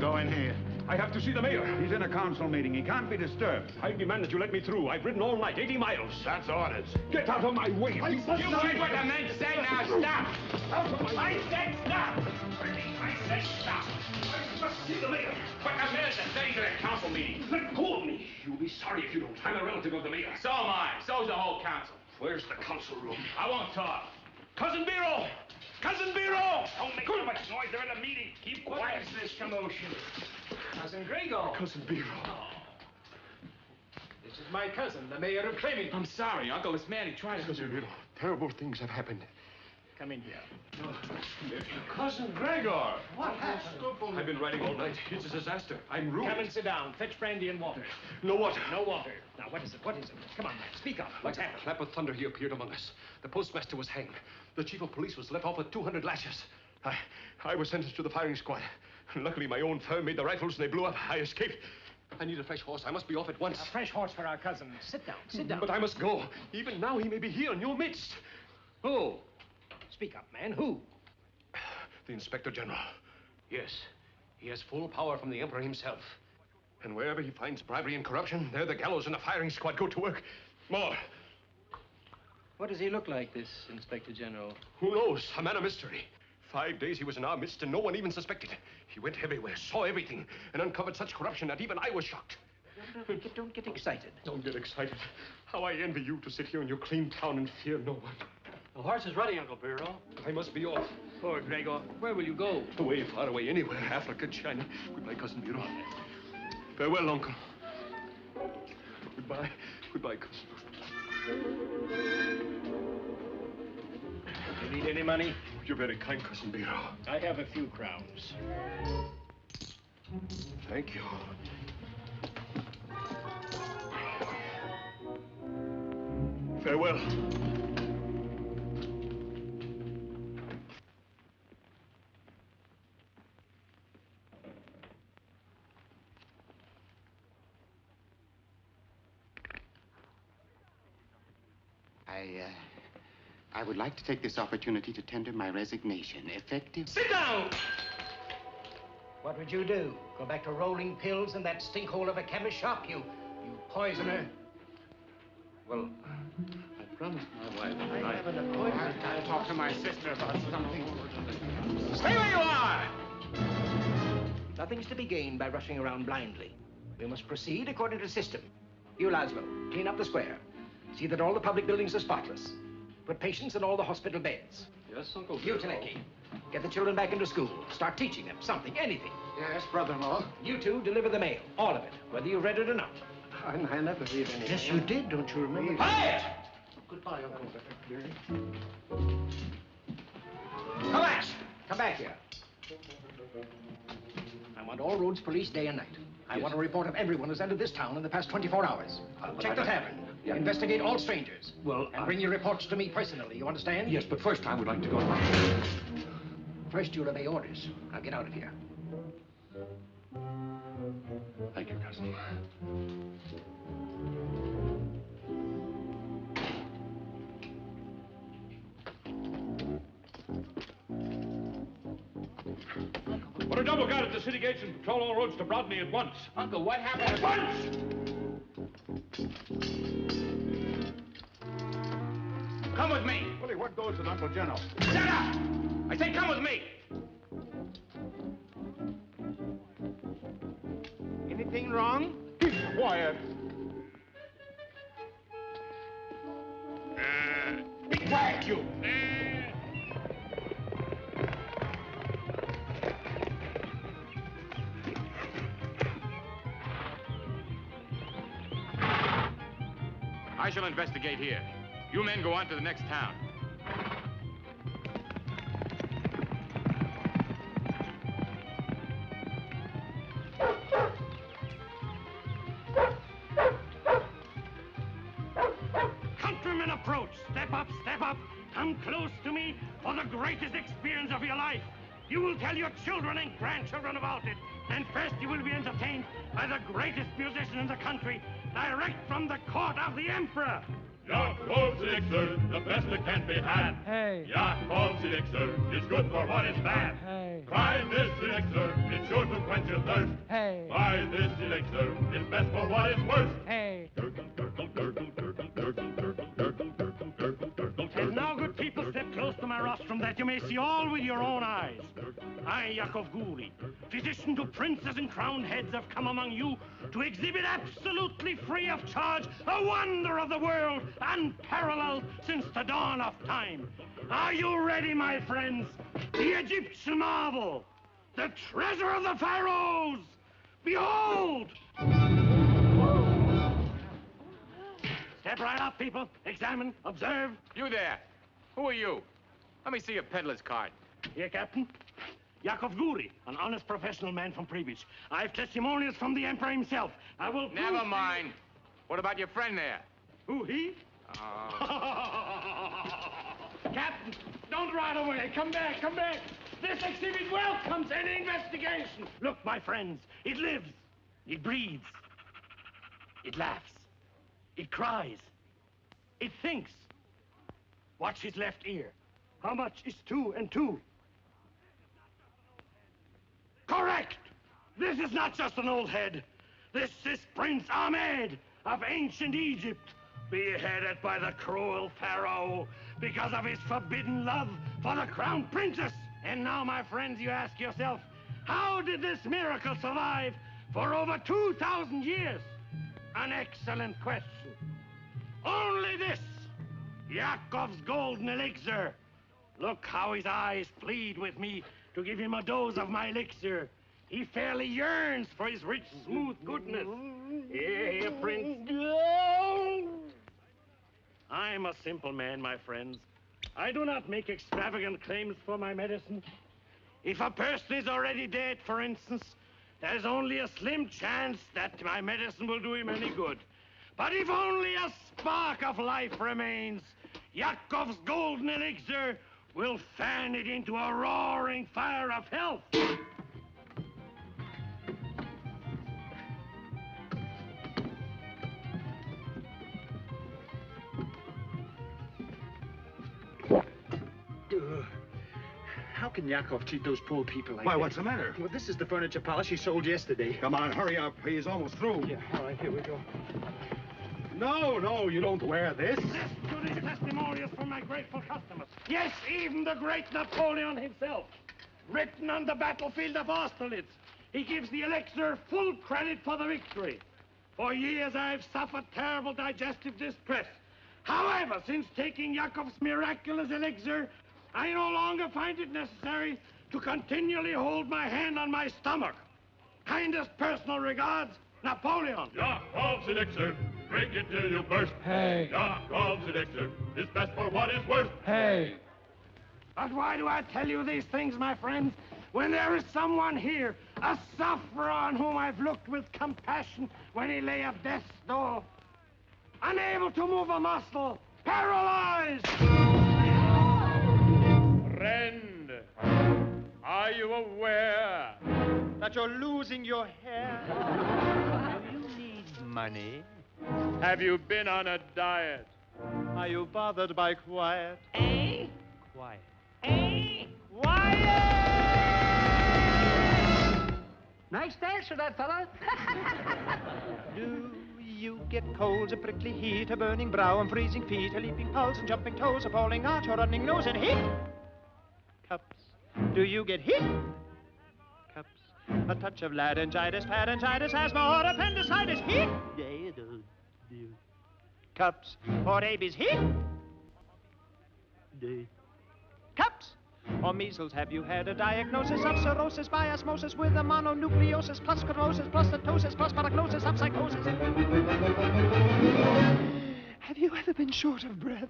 Go in here. I have to see the mayor. He's in a council meeting. He can't be disturbed. I demand that you let me through. I've ridden all night, 80 miles. That's orders. Get out of my way. You heard what the men said. Now stop. Out of my way. I said stop. I said stop. I must see the mayor. But the mayor said he's at a council meeting. Let go of me. You'll be sorry if you don't. I'm a relative of the mayor. So am I. So's the whole council. Where's the council room? I won't talk. Cousin Biro! Cousin Biro! Don't make so much noise. They're in a meeting. Keep quiet. What is this commotion? Cousin Gregor. Cousin Biro. This is my cousin, the mayor of Clemmy. I'm sorry, Uncle. This man, he tried to... Cousin Biro, terrible things have happened. Come in here. Cousin Gregor! What happened? I've been riding all night. It's a disaster. I'm ruined. Come and sit down. Fetch brandy and water. No water. No water. Now, what is it? What is it? Come on, man. Speak up. What's happened? Clap of thunder, he appeared among us. The postmaster was hanged. The chief of police was let off with 200 lashes. I was sentenced to the firing squad. Luckily, my own firm made the rifles and they blew up. I escaped. I need a fresh horse. I must be off at once. A fresh horse for our cousin. Sit down. Sit down. But I must go. Even now, he may be here in your midst. Who? Speak up, man. Who? The Inspector General. Yes. He has full power from the Emperor himself. And wherever he finds bribery and corruption, there the gallows and the firing squad go to work. More. What does he look like, this Inspector General? Who knows? A man of mystery. 5 days he was in our midst and no one even suspected. He went everywhere, saw everything, and uncovered such corruption that even I was shocked. Don't get excited. Don't get excited. How I envy you to sit here in your clean town and fear no one. The horse is ready, Uncle Biro. I must be off. Poor Gregor. Where will you go? Away, far away, anywhere. Africa, China. Goodbye, Cousin Biro. Farewell, Uncle. Goodbye. Goodbye, cousin. You need any money? You're very kind, Cousin Biro. I have a few crowns. Thank you. Farewell. I would like to take this opportunity to tender my resignation, effective... Sit down! What would you do? Go back to rolling pills in that stinkhole of a chemist shop, you poisoner? Well, I promised my wife... I have an appointment. I'll talk to my sister about something. Stay where you are! Nothing's to be gained by rushing around blindly. We must proceed according to system. You, Laszlo, clean up the square. See that all the public buildings are spotless. Put patients in all the hospital beds. Yes, Uncle. You, Teleki, get the children back into school. Start teaching them something, anything. Yes, brother-in-law. You two deliver the mail, all of it, whether you read it or not. I never read anything. Yes, you did, don't you remember? Quiet! Goodbye, Uncle. Come back! Come back here. I want all roads policed day and night. I want a report of everyone who's entered this town in the past 24 hours. Check the tavern. Yeah. Investigate all strangers. Well, and bring your reports to me personally, you understand? Yes, but first I would like to go. First, you'll obey orders. Now get out of here. Thank you, cousin. Put a double guard at the city gates and patrol all roads to Brodny at once. Uncle, what happened? At once! Come with me. Willie, what goes with Uncle General? Shut up! I say come with me. Anything wrong? Keep quiet. Be quiet, you. I shall investigate here. You men go on to the next town. Countrymen approach. Step up, step up. Come close to me for the greatest experience of your life. You will tell your children and grandchildren about it. And first you will be entertained by the greatest musician in the country, direct from the court of the emperor. Yakov's elixir, the best that can be had. Hey. Yakov's elixir is good for what is bad. Hey. Try this elixir, it's sure to quench your thirst. Hey. Buy this elixir, it's best for what is worst. Hey. Gurgle, gurgle, gurgle, gurgle, gurgle, gurgle, gurgle, gurgle, gurgle, gurgle. And now, good people, step close to my rostrum that you may see all with your own eyes. I, Yakov, physician to princes and crowned heads, have come among you to exhibit absolutely free of charge a wonder of the world, unparalleled since the dawn of time. Are you ready, my friends? The Egyptian marvel, the treasure of the pharaohs. Behold! Step right up, people. Examine, observe. You there. Who are you? Let me see your peddler's card. Here, Captain. Yakov, an honest professional man from Pribych. I have testimonials from the Emperor himself. I will... Never mind. What about your friend there? Who, he? Captain, don't ride away. Come back, come back. This exhibit welcomes any investigation. Look, my friends, it lives. It breathes. It laughs. It cries. It thinks. Watch his left ear. How much is 2 and 2? Correct! This is not just an old head. This is Prince Ahmed of ancient Egypt, beheaded by the cruel pharaoh because of his forbidden love for the crown princess. And now, my friends, you ask yourself, how did this miracle survive for over 2,000 years? An excellent question. Only this, Yakov's golden elixir. Look how his eyes plead with me to give him a dose of my elixir. He fairly yearns for his rich, smooth goodness. Here, Prince. I'm a simple man, my friends. I do not make extravagant claims for my medicine. If a person is already dead, for instance, there's only a slim chance that my medicine will do him any good. But if only a spark of life remains, Yakov's golden elixir will fan it into a roaring fire of health. How can Yakov treat those poor people like Why, that? what's the matter? Well, this is the furniture palace he sold yesterday. Come on, hurry up. He's almost through. Yeah, all right, here we go. No, you don't wear this. Listen to these testimonials from my grateful customers. Yes, even the great Napoleon himself. Written on the battlefield of Austerlitz, he gives the elixir full credit for the victory. For years I've suffered terrible digestive distress. However, since taking Yakov's miraculous elixir, I no longer find it necessary to continually hold my hand on my stomach. Kindest personal regards, Napoleon. Yakov's elixir, drink it till you burst. Hey. Yakov's elixir is best for what is worst. Hey. But why do I tell you these things, my friends, when there is someone here, a sufferer on whom I've looked with compassion when he lay at death's door, unable to move a muscle, paralyzed? Friend, are you aware that you're losing your hair? Do you need money? Have you been on a diet? Are you bothered by quiet? Quiet. Quiet! Nice dance for that fella. Do you get colds, a prickly heat, a burning brow, and freezing feet, a leaping pulse, and jumping toes, a falling arch, a running nose, and hit? Cups. Do you get hit? Cups. A touch of laryngitis, pharyngitis, asthma, or appendicitis, hit? Cups. Or rabies, hit? Cups. Or measles, have you had a diagnosis of cirrhosis by osmosis with a mononucleosis plus sclerosis plus ptosis plus paragnosis of psychosis? Have you ever been short of breath?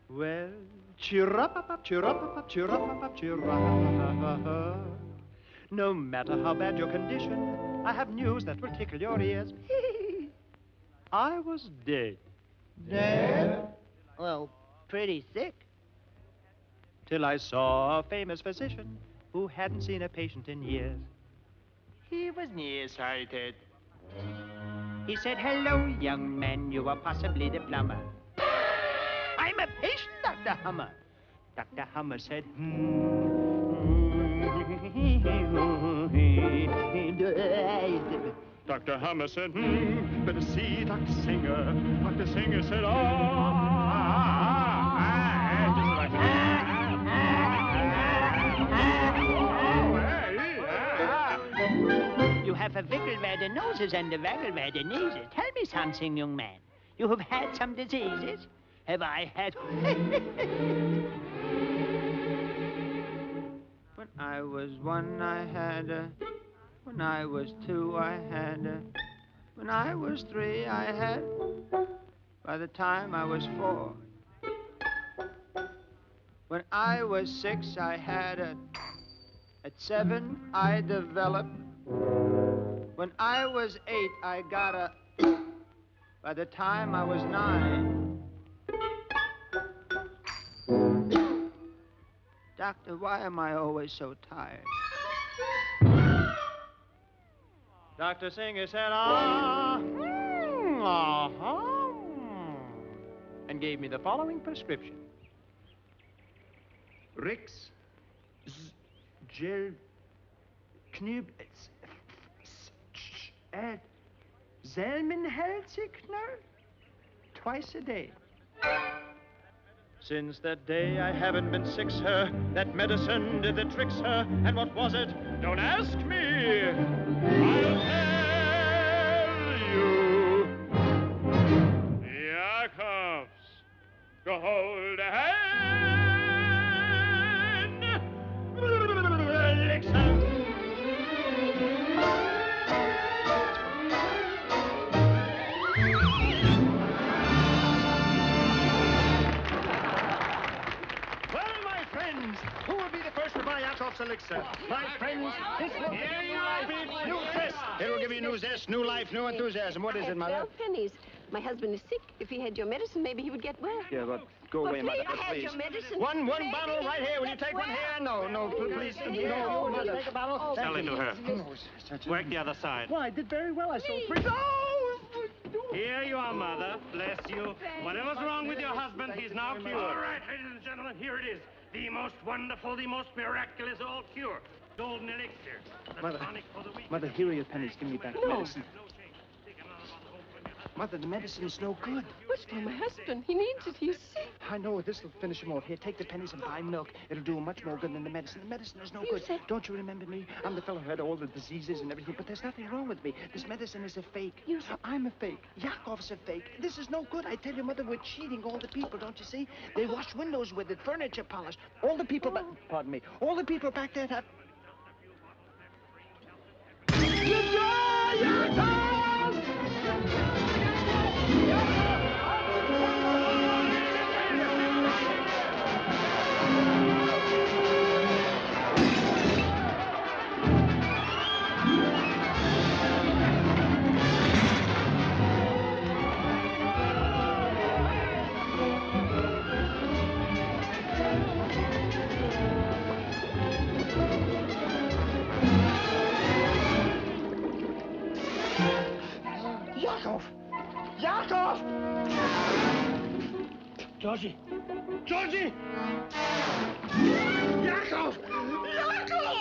Well, cheer up, cheer up, cheer up, cheer up. No matter how bad your condition, I have news that will tickle your ears. I was dead. Dead? Well, pretty sick. Till I saw a famous physician who hadn't seen a patient in years. He was nearsighted. He said, "Hello, young man, you are possibly the plumber." "I'm a patient, Dr. Hummer." Dr. Hummer said, Dr. Hummer said, better see Dr. Singer. Dr. Singer said, You have a wiggle-where noses and a waggle-where knees. Tell me something, young man. You have had some diseases? Have I had... When I was one, I had a... When I was two, I had a... When I was three, I had... By the time I was four. When I was six, I had a... At 7, I developed. When I was 8, I got a... By the time I was 9... Doctor, why am I always so tired? Dr. Singer said, and gave me the following prescription. Rix, Gel, Knüb, Zelmenhelzigner, twice a day. Since that day I haven't been sick, sir. That medicine did the trick, sir. And what was it? Don't ask me. I'll tell you. Yakov's Gogol hand. Elixir. Who will be the first to buy Yakov's elixir? My friends, this will give you new life, new zest. It will give you new zest, new life, new enthusiasm. What is it, Mother? 12 pennies. My husband is sick. If he had your medicine, maybe he would get well. Yeah, but go away, Mother. Please, your medicine. One bottle right here. Will you take one here? No, please. No, Mother. Take a bottle. Sell it to her. Work the other side. Well, I did very well. I sold 3. Here you are, Mother. Bless you. Whatever's wrong with your husband, he's now cured. All right, ladies and gentlemen, here it is. The most wonderful, the most miraculous all cure. Golden elixir. Mother, Tonic for the weak. Mother, here are your pennies. Give me back the medicine. Mother, the medicine is no good. What's for my husband? He needs it. He's sick. I know. This will finish him off. Here, take the pennies and buy milk. It'll do him much more good than the medicine. The medicine is no good. said- Don't you remember me? I'm the fellow who had all the diseases and everything, but there's nothing wrong with me. This medicine is a fake. You said- I'm a fake. Yakov's a fake. This is no good. I tell you, Mother, we're cheating all the people, don't you see? They wash windows with it, furniture polish. All the people pardon me. All the people back there have... Yakov! Georgi! Georgi! Yakov! Yakov!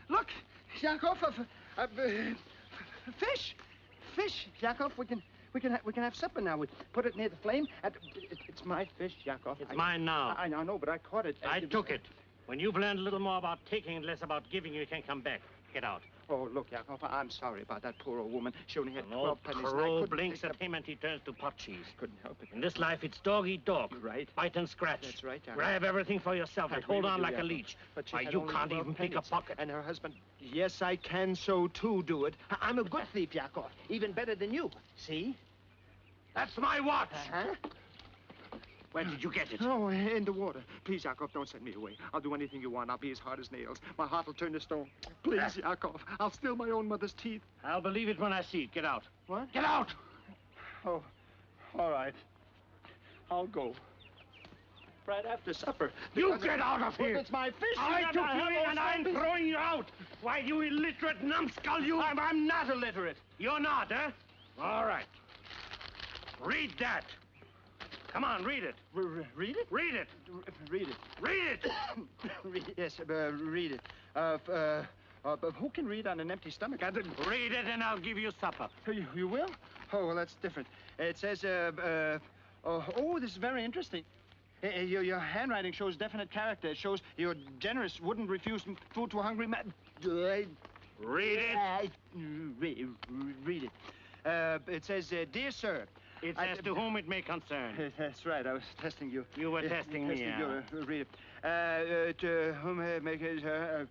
Look, Yakov, fish, Yakov. We can have supper now. We put it near the flame. It's my fish, Yakov. It's mine now. I know, but I caught it. I took it. When you've learned a little more about taking and less about giving, you can come back. Get out. Oh, look, Yakov, I'm sorry about that poor old woman. She only had An 12 old pennies. and I crow couldn't blinks take at him and he turns to pot cheese. Couldn't help it. In this life, it's dog eat dog. You're right. Bite and scratch. That's right, Yakov. Grab everything for yourself and hold on like a Yakov. leech. But she Why, had you only can't 12 even pick a pennies. pocket. And her husband, yes, I can so too do it. I'm a good thief, Yakov. Even better than you. See? That's my watch. Huh? Where did you get it? Oh, in the water. Please, Yakov, don't send me away. I'll do anything you want. I'll be as hard as nails. My heart will turn to stone. Please, Yakov. I'll steal my own mother's teeth. I'll believe it when I see it. Get out. What? Get out! Oh, all right. I'll go. Right after supper. You Because get out of here! It's my fish. I took you in and I'm throwing you out! Why, you illiterate numbskull, you... I'm not illiterate. You're not, huh? All right. Read that. Come on, read it. Read it? Read it. Read it. Read it! Yes, read it. But who can read on an empty stomach? I didn't... Read it and I'll give you supper. You will? Oh, well, that's different. It says, oh, this is very interesting. Your handwriting shows definite character. It shows you're generous, wouldn't refuse food to a hungry man. Read it. Read it. It says, dear sir. It says to whom it may concern. That's right. I was testing you. You were testing me, you. Read it. To whom it may concern.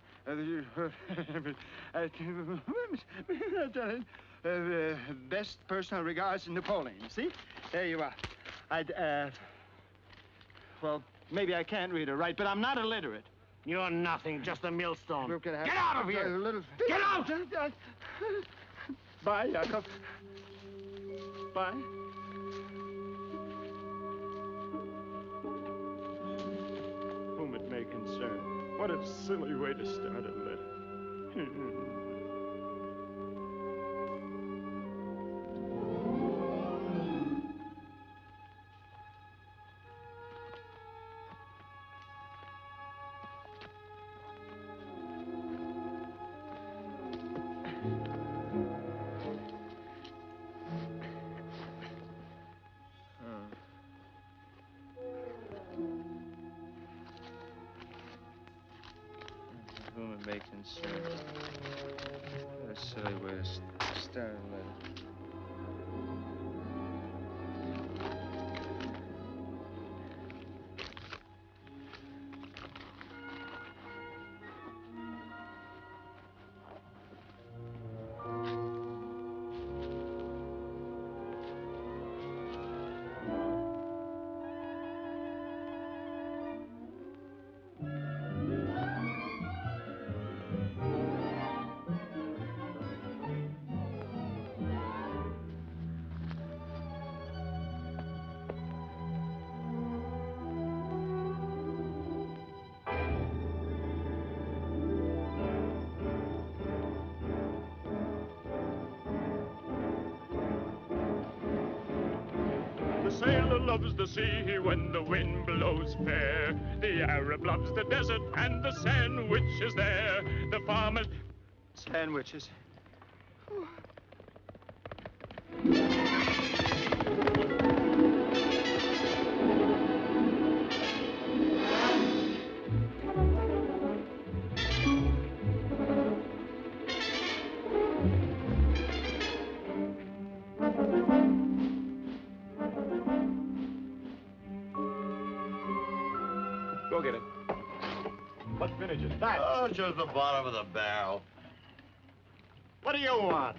Best personal regards, Napoleon. See? There you are. Well, maybe I can't read or write, but I'm not illiterate. You're nothing, just a millstone. Get out of here! Get out! Bye, Yakov. Bye. Whom it may concern. What a silly way to start a letter. Whom it may concern. What a silly way to start a letter. The sailor loves the sea when the wind blows fair. The Arab loves the desert and the sandwiches there. The farmer... Sandwiches. Go get it. What vintage is that? Oh, just the bottom of the barrel. What do you want?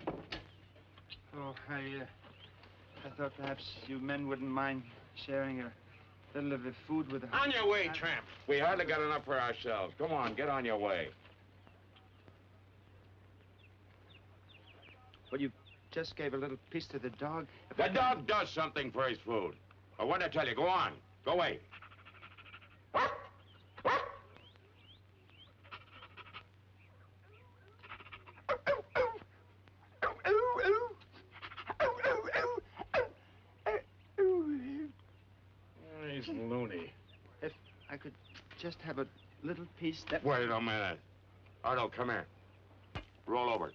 Oh, I thought perhaps you men wouldn't mind sharing a little of the food with us. On your way, tramp. We hardly got enough for ourselves. Come on, get on your way. Well, you just gave a little piece to the dog. The dog does something for his food. Well, what'd I tell you? Go on. Go away. He's loony. If I could just have a little piece that... Wait a minute. Arnold, come here. Roll over.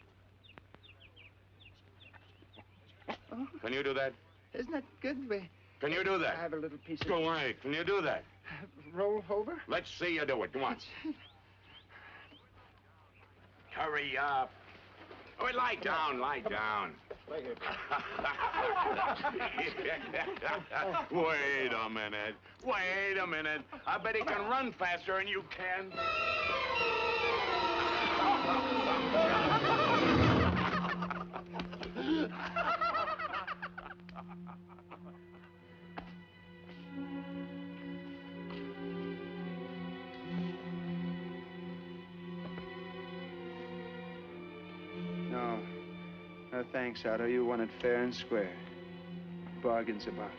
Oh, Can you do that? isn't that good? Can you do I that? have a little piece of... Go away. Can you do that? Roll over? Let's see you do it. Come on. Hurry up. Oh, lie down, lie down. Wait here. Wait a minute. Wait a minute. I bet he can run faster than you can. No. No, thanks, Otto. You won it fair and square. Bargain's a bargain.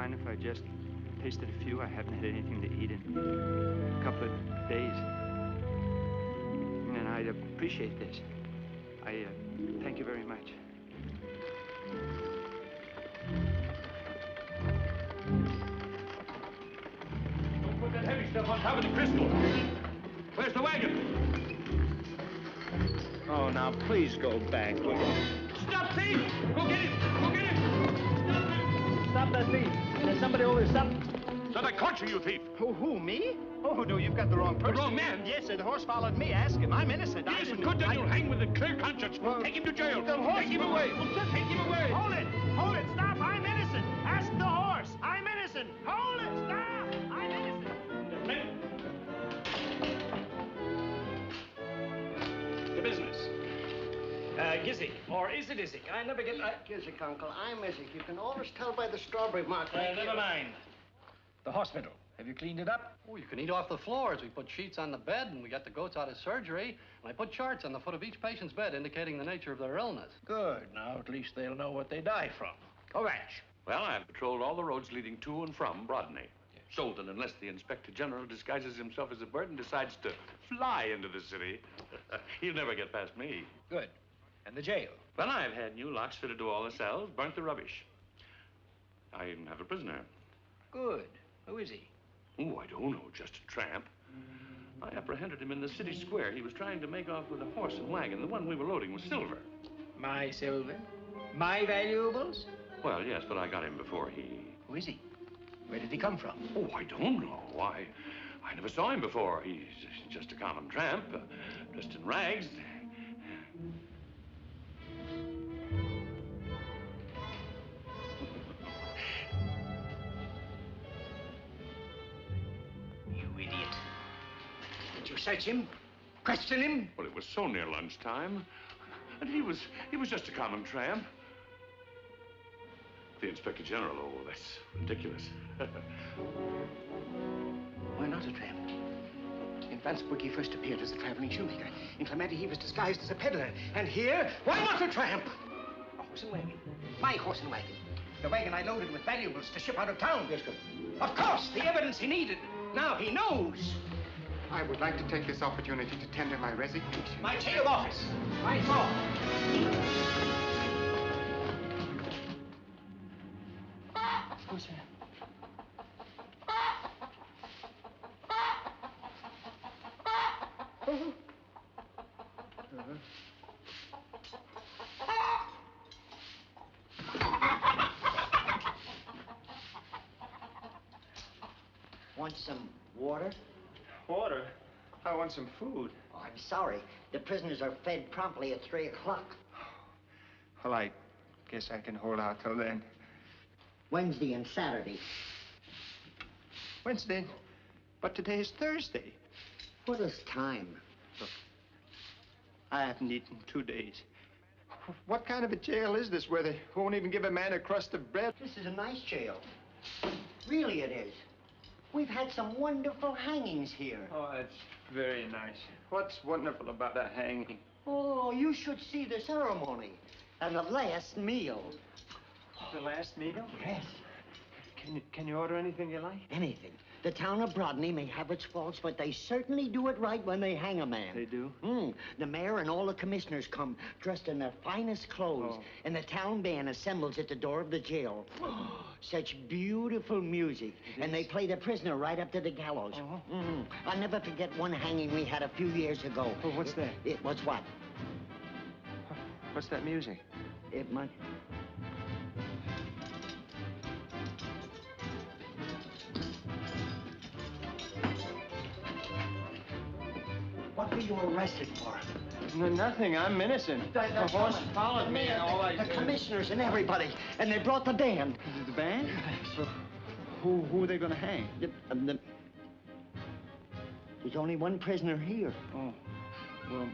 If I just tasted a few, I haven't had anything to eat in a couple of days. And I appreciate this. I thank you very much. Don't put that heavy stuff on top of the crystal. Where's the wagon? Oh, now, please go back, will you? Stop, thief! Go get him! Go get him! Stop that thief. There's somebody over there. Stop. So I caught you, you thief. Who, me? Oh, no, you've got the wrong person. The wrong man? Yes, sir, the horse followed me. Ask him. I'm innocent. He isn't good, then you'll hang with a clear conscience. Take him to jail. The horse... Take him away. Take him away. Hold it! Hold it! Stop! I'm innocent! Ask the horse! I'm innocent! Hold it! Stop! I'm innocent! The business. Gizzy. Or is it Izzy? I never get... Gizzy, Uncle. I'm Izzy. You can always tell by the strawberry mark. Never mind. The hospital. Have you cleaned it up? Oh, you can eat off the floors. We put sheets on the bed, and we got the goats out of surgery, and I put charts on the foot of each patient's bed indicating the nature of their illness. Good. Now, at least they'll know what they die from. Kovacs. Well, I've patrolled all the roads leading to and from Brodny. So that unless the Inspector General disguises himself as a bird and decides to fly into the city, he'll never get past me. Good. And the jail? Well, I've had new locks fitted to all the cells, burnt the rubbish. I even have a prisoner. Good. Who is he? Oh, I don't know, just a tramp. I apprehended him in the city square. He was trying to make off with a horse and wagon. The one we were loading was silver. My silver? My valuables? Well, yes, but I got him before he... Who is he? Where did he come from? Oh, I don't know. I never saw him before. He's just a common tramp, dressed in rags. Search him? Question him? Well, it was so near lunchtime. And he was just a common tramp. The Inspector General, oh, that's ridiculous. Why not a tramp? In Vansburg, he first appeared as a traveling shoemaker. In Clementi, he was disguised as a peddler. And here, why not a tramp? A horse and wagon. My horse and wagon. The wagon I loaded with valuables to ship out of town. Yes, of course, the evidence he needed. Now he knows. I would like to take this opportunity to tender my resignation. My chain of office. My fault. Who's here? Want some water? Water? I want some food. Oh, I'm sorry. The prisoners are fed promptly at 3 o'clock. Well, I guess I can hold out till then. Wednesday and Saturday. Wednesday? But today is Thursday. What is time? Look, I haven't eaten 2 days. What kind of a jail is this where they won't even give a man a crust of bread? This is a nice jail. Really it is. We've had some wonderful hangings here. Oh, that's very nice. What's wonderful about a hanging? Oh, you should see the ceremony and the last meal. The last meal? Yes. Can you order anything you like? Anything. The town of Brodny may have its faults, but they certainly do it right when they hang a man. They do? The mayor and all the commissioners come dressed in their finest clothes, and the town band assembles at the door of the jail. Such beautiful music. And they play the prisoner right up to the gallows. I'll never forget one hanging we had a few years ago. Oh, what's that? It was what? What's that music? It might... What were you arrested for? No, nothing. I'm innocent. The horse followed me and all I... The commissioners and everybody. And they brought the band. The band? So, who are they going to hang? There's only one prisoner here. Oh. Well,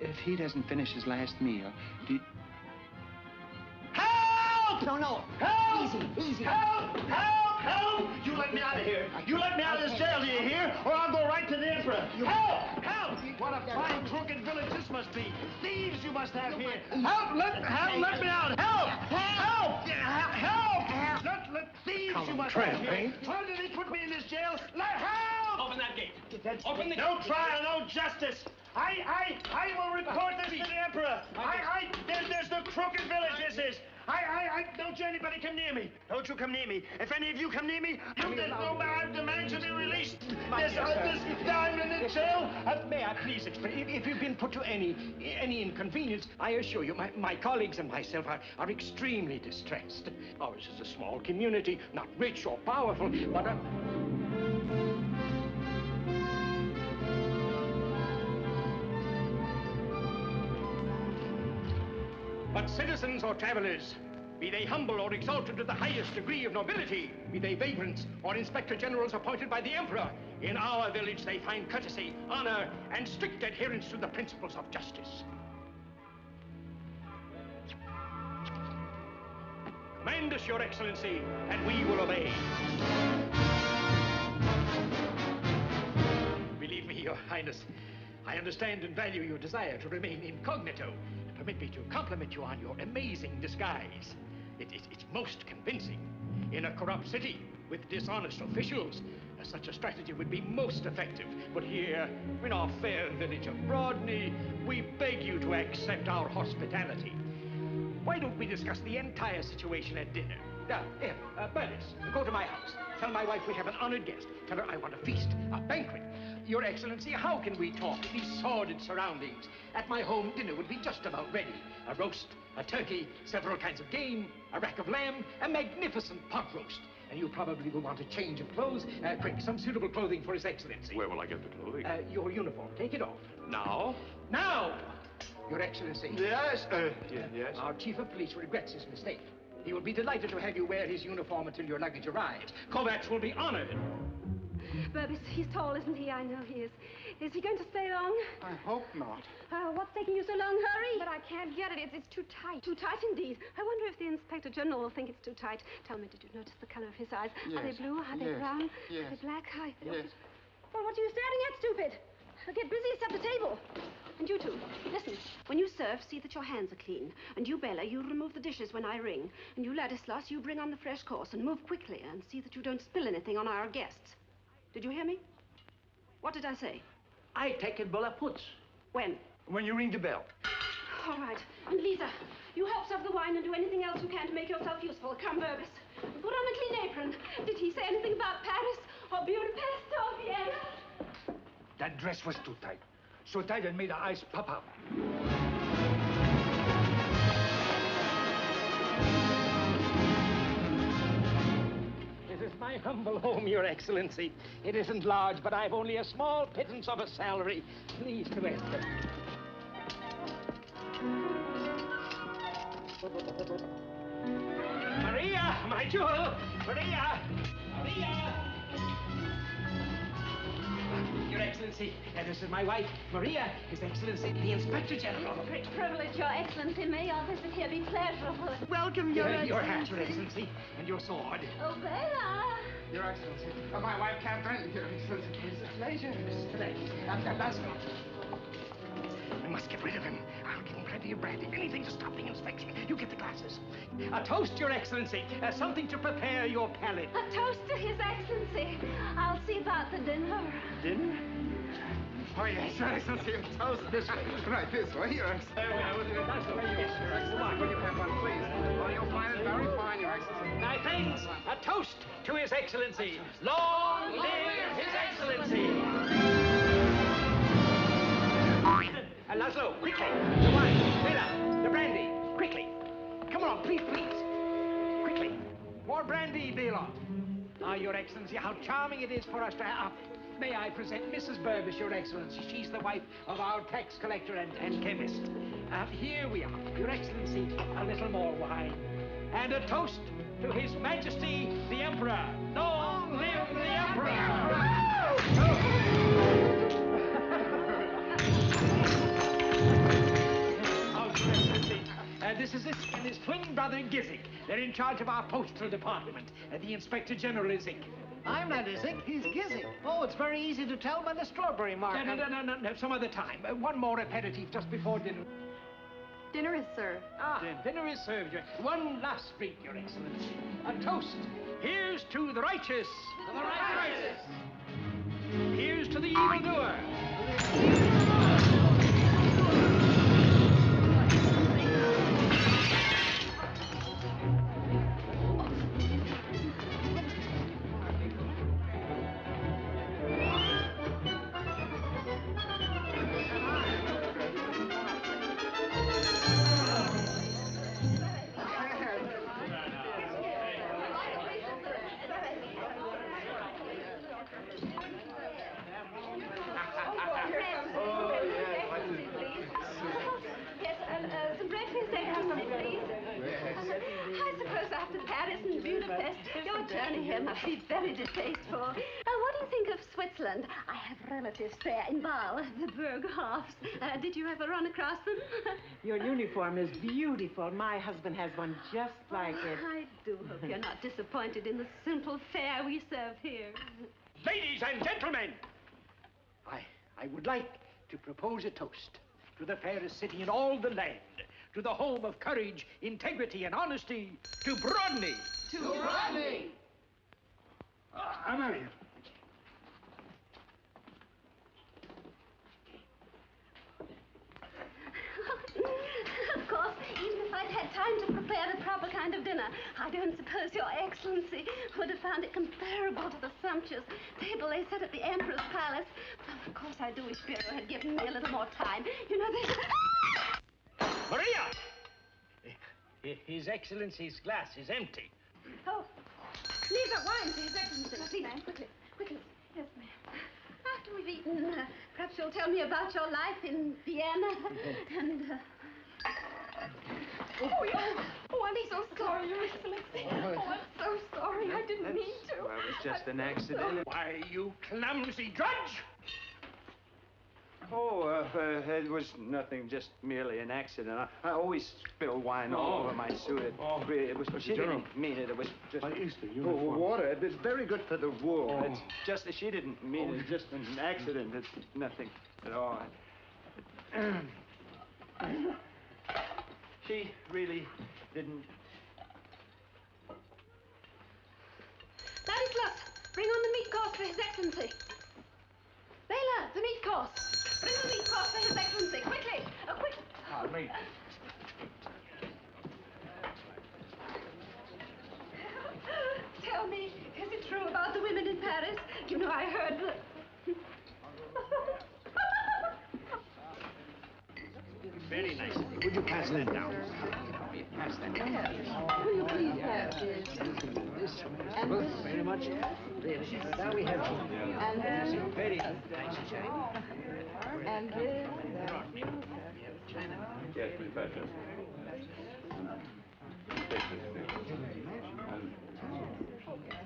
if he doesn't finish his last meal, do you... Help! No. Help! Easy. Help! Help! You let me out of here. You let me out of this jail, do you hear? Or I'll go right to the emperor. Help! What a fine, crooked village this must be. Thieves you must have here. Help! Let me out. Help! Let thieves you must have here. Why did they put me in this jail? Help! Open that gate. Open the gate. No trial, no justice. I will report this to the emperor. There's the crooked village this is. Don't you anybody come near me. Don't you come near me. If any of you come near me, I demand to be released. This diamond in jail. May I please explain? If you've been put to any inconvenience, I assure you, my colleagues and myself are extremely distressed. Ours is a small community, not rich or powerful, but But citizens or travelers, be they humble or exalted to the highest degree of nobility, be they vagrants or inspector generals appointed by the emperor, in our village they find courtesy, honor, and strict adherence to the principles of justice. Command us, Your Excellency, and we will obey. Believe me, Your Highness, I understand and value your desire to remain incognito. Permit me to compliment you on your amazing disguise. It's most convincing. In a corrupt city with dishonest officials, such a strategy would be most effective. But here, in our fair village of Brodny, we beg you to accept our hospitality. Why don't we discuss the entire situation at dinner? Here, Bernice, go to my house. Tell my wife we have an honored guest. Tell her I want a feast, a banquet. Your Excellency, how can we talk in these sordid surroundings? At my home, dinner would be just about ready. A roast, a turkey, several kinds of game, a rack of lamb, a magnificent pot roast. And you probably will want a change of clothes. Quick, some suitable clothing for His Excellency. Where will I get the clothing? Your uniform. Take it off. Now? Now! Your Excellency. Yes, yes. Our chief of police regrets his mistake. He will be delighted to have you wear his uniform until your luggage arrives. Kovacs will be honored. Burbis, he's tall, isn't he? I know he is. Is he going to stay long? I hope not. What's taking you so long? Hurry! But I can't get it. It's too tight. Too tight indeed. I wonder if the Inspector General will think it's too tight. Tell me, did you notice the color of his eyes? Yes. Are they blue? Are they brown? Yes. Are they black? Yes. Well, what are you staring at, stupid? Get busy, set the table. And you two, listen. When you serve, see that your hands are clean. And you, Bella, you remove the dishes when I ring. And you, Ladislas, you bring on the fresh course and move quickly and see that you don't spill anything on our guests. Did you hear me? What did I say? I take it, Bola puts. When? When you ring the bell. All right. And Lisa, you help serve the wine and do anything else you can to make yourself useful. Come, Burbis. Put on a clean apron. Did he say anything about Paris or Budapest or Vienna? That dress was too tight. So tight it made her eyes pop out. is my humble home, Your Excellency. It isn't large, but I've only a small pittance of a salary. Please to enter. Maria, my jewel! Maria! Maria! Your Excellency, this is my wife, Maria, His Excellency, the Inspector General. Great privilege, Your Excellency. May our visit here be pleasurable. Welcome, Your Excellency. Your hat, Your Excellency, and your sword. Oh, Bela! Your Excellency. My wife, Catherine. Your Excellency. It's a pleasure, Mrs. Today. Let's go. We must get rid of him. I'll give him plenty of brandy. Anything to stop the inspection. You get the glasses. A toast, Your Excellency. Something to prepare your palate. A toast to His Excellency. I'll see about the dinner. Dinner? Oh, yes, Your Excellency. Toast this way. Right, this way, Your Excellency. That's the way you Yes, Your Excellency. Will you have one, please? Oh, you'll find it very fine, Your Excellency. My friends, a toast to His Excellency. Long live His Excellency. Laszlo, quickly. The wine, Bela, the brandy, quickly. Come on, please, please. Quickly. More brandy, Bela. Ah, Your Excellency, how charming it is for us to have. May I present Mrs. Burbis, Your Excellency. She's the wife of our tax collector and chemist. Here we are. Your Excellency, a little more wine. And a toast to His Majesty, the Emperor. Long live the Emperor! This is it, and his twin brother, Gizik. They're in charge of our postal department. The Inspector General is Zik. I'm not Izzik, he's Gizik. Oh, it's very easy to tell by the strawberry mark. No, some other time. One more aperitif just before dinner. Dinner is served. Dinner is served. One last drink, Your Excellency. A toast. Here's to the righteous. To the righteous. Here's to the evildoer. Must be very distasteful. What do you think of Switzerland? I have relatives there in Bâle, the Berghoffs. Did you ever run across them? Your uniform is beautiful. My husband has one just like it. I do hope you're not disappointed in the simple fare we serve here. Ladies and gentlemen, I would like to propose a toast to the fairest city in all the land, to the home of courage, integrity, and honesty, to Brodny. To Brodny! I'm out of here. Of course, even if I'd had time to prepare the proper kind of dinner, I don't suppose Your Excellency would have found it comparable to the sumptuous table they set at the Emperor's palace. Well, of course, I do wish Fehr had given me a little more time. You know, there's... Maria! His Excellency's glass is empty. Oh. Leave that wine for His Excellency. Now, see, ma'am, quickly, quickly. Yes, ma'am. After we've eaten, perhaps you'll tell me about your life in Vienna and, Oh, I'm so sorry, Your Excellency. Oh, I'm so sorry. I didn't mean to. Well, it was just an accident. Why, you clumsy drudge! Oh, it was nothing, just merely an accident. I always spill wine all over my suit. It was, she didn't mean it. It was just... water. It's very good for the wool. It's just that she didn't mean it. It's just an accident. It's nothing at all. She really didn't... Ladislas, bring on the meat course for His Excellency. Bela, the meat course. Bring the meat course for His Excellency. Quickly. Quick. Me. Tell me, is it true about the women in Paris? You know, I heard the... Very nice. Would you pass that down? pass that. Will you please have this? And Well, this? very much. Really. Now we have And this? very nice shine. And this? Yes, Miss Thatcher. Take this.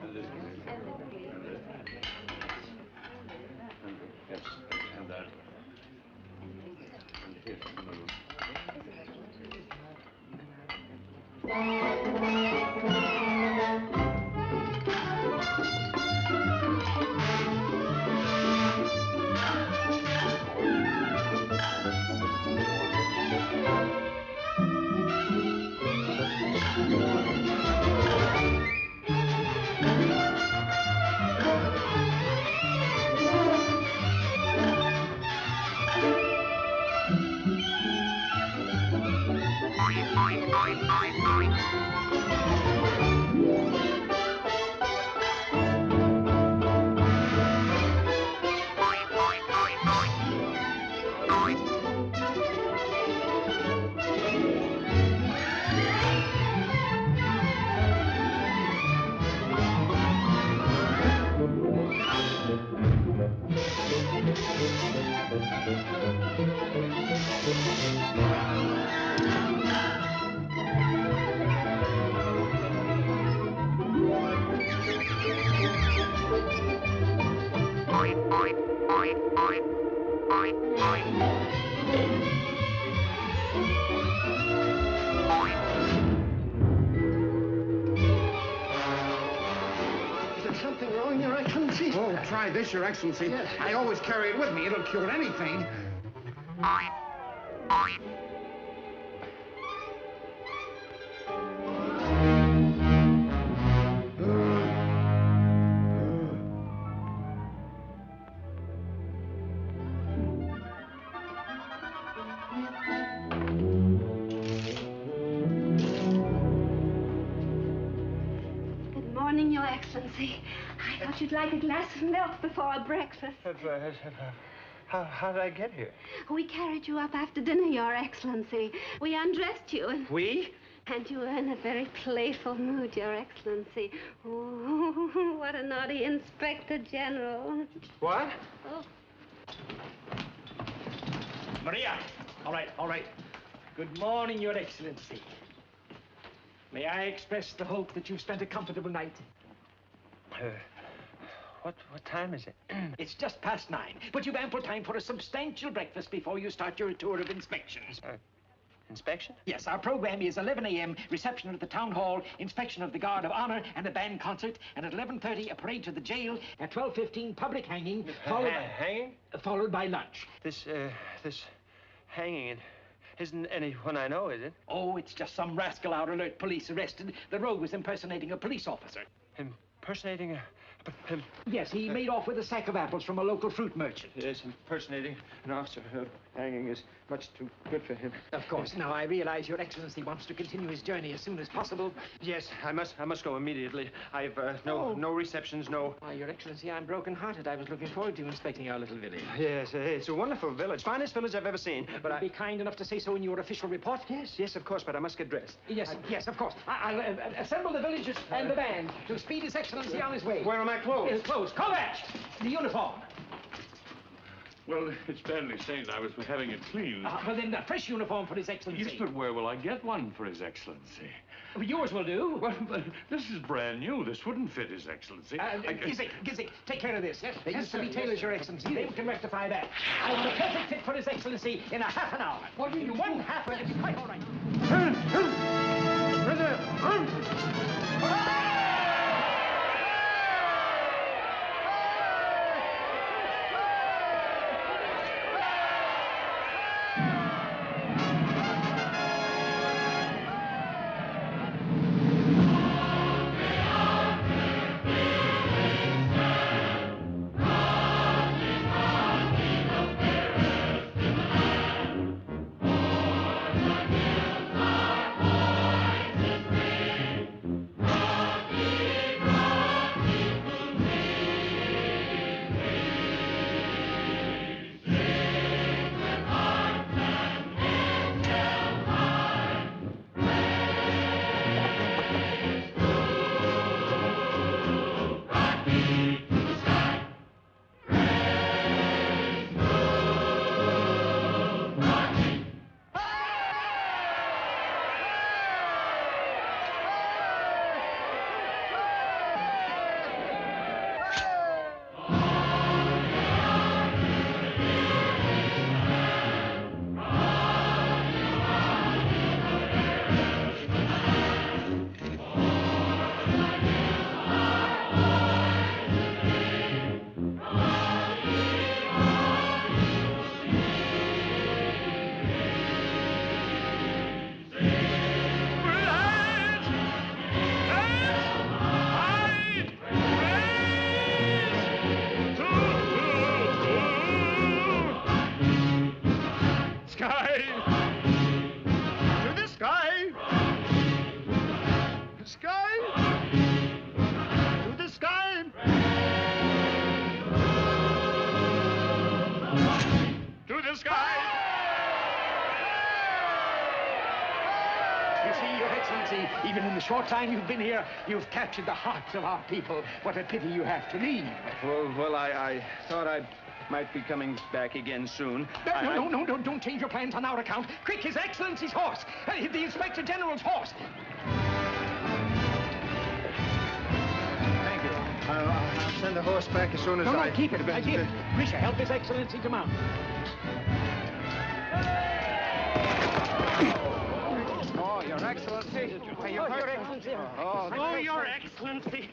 And this. Yes, and that. And here. Something wrong, Your Excellency? Oh, try this, Your Excellency. Yes. I always carry it with me. It'll cure anything. Good morning, Your Excellency. I thought you'd like a glass of milk before breakfast. How did I get here? We carried you up after dinner, Your Excellency. We undressed you and... We? And you were in a very playful mood, Your Excellency. Oh, what a naughty Inspector General. What? Oh. Maria! All right. Good morning, Your Excellency. May I express the hope that you've spent a comfortable night? What time is it? It's just past 9, but you've ample time for a substantial breakfast before you start your tour of inspection. Inspection? Yes, our program is 11 a.m., reception at the town hall, inspection of the guard of honor, and a band concert, and at 11:30, a parade to the jail, at 12:15, public hanging, Hanging? Followed by lunch. This hanging isn't anyone I know, is it? Oh, it's just some rascal out alert police arrested. The rogue was impersonating a police officer. Impersonating Yes, he made off with a sack of apples from a local fruit merchant. Yes, impersonating an officer. Hanging is much too good for him. Of course. Now, I realize Your Excellency wants to continue his journey as soon as possible. Yes, I must go immediately. I've no receptions, no... Why, Your Excellency, I'm broken-hearted. I was looking forward to inspecting our little village. Yes, it's a wonderful village. Finest village I've ever seen. But Be kind enough to say so in your official report? Yes, of course, but I must get dressed. Yes, of course. I'll assemble the villagers and the band to speed His Excellency on his way. Where are my clothes? His clothes. Combat! The uniform. Well, it's badly stained. I was having it cleaned. Well, then, a fresh uniform for His Excellency. Yes, but where will I get one for His Excellency? Yours will do. Well, but this is brand new. This wouldn't fit His Excellency. Gizzy, take care of this, yes? They used to be tailors, Your Excellency. They can rectify that. I want a perfect fit for His Excellency in a half an hour. What do you? One half hour, it'll be quite all right. sky! To the sky! The sky! To the sky! To the sky! You see, Your Excellency, even in the short time you've been here, you've captured the hearts of our people. What a pity you have to leave. Well, I thought I might be coming back again soon. No, don't change your plans on our account. Quick, His Excellency's horse. The Inspector General's horse. Thank you. I'll send the horse back as soon as No, keep it. Grisha, help His Excellency to mount. Oh, Your Excellency. Your Excellency. Oh, Your Excellency.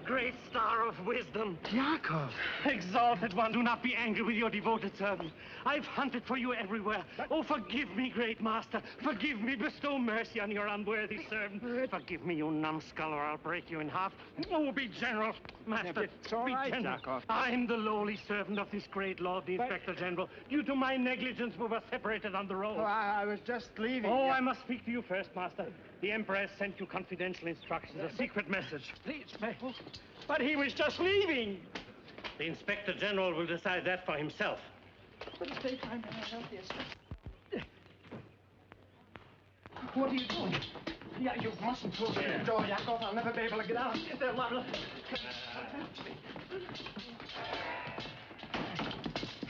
Great star of wisdom. Yakov. Exalted one, do not be angry with your devoted servant. I've hunted for you everywhere. Oh, forgive me, great master. Forgive me. Bestow mercy on your unworthy servant. Forgive me, you numbskull, or I'll break you in half. Oh, be general, master. It's all be right, general. Yakov. I'm the lowly servant of this great lord, the Inspector General. Due to my negligence, we were separated on the road. Oh, I was just leaving. Oh, I must speak to you first, master. The Emperor has sent you confidential instructions, a secret message. Please, But he was just leaving. The Inspector General will decide that for himself. But stay time to help you. What are you doing? Yeah, you mustn't close the door, Yakov. I'll never be able to get out. They're liable.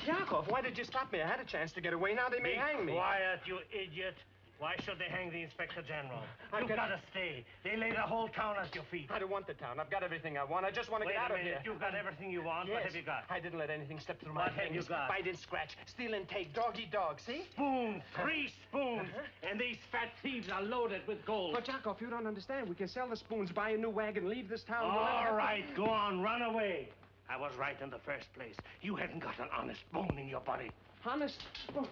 Yakov, why did you stop me? I had a chance to get away. Now they may hang me. Quiet, you idiot. Why should they hang the Inspector General? You've got to stay. They lay the whole town at your feet. I don't want the town. I've got everything I want. I just want to get out of here. You've got everything you want. Yes. What have you got? I didn't let anything slip through my What have fingers. you got? Bite and scratch, steal and take, dog eat dog. See? Spoons, 3 spoons. And these fat thieves are loaded with gold. But Yakov, you don't understand. We can sell the spoons, buy a new wagon, leave this town. All right, go on, run away. I was right in the first place. You haven't got an honest bone in your body. Honest? Oh,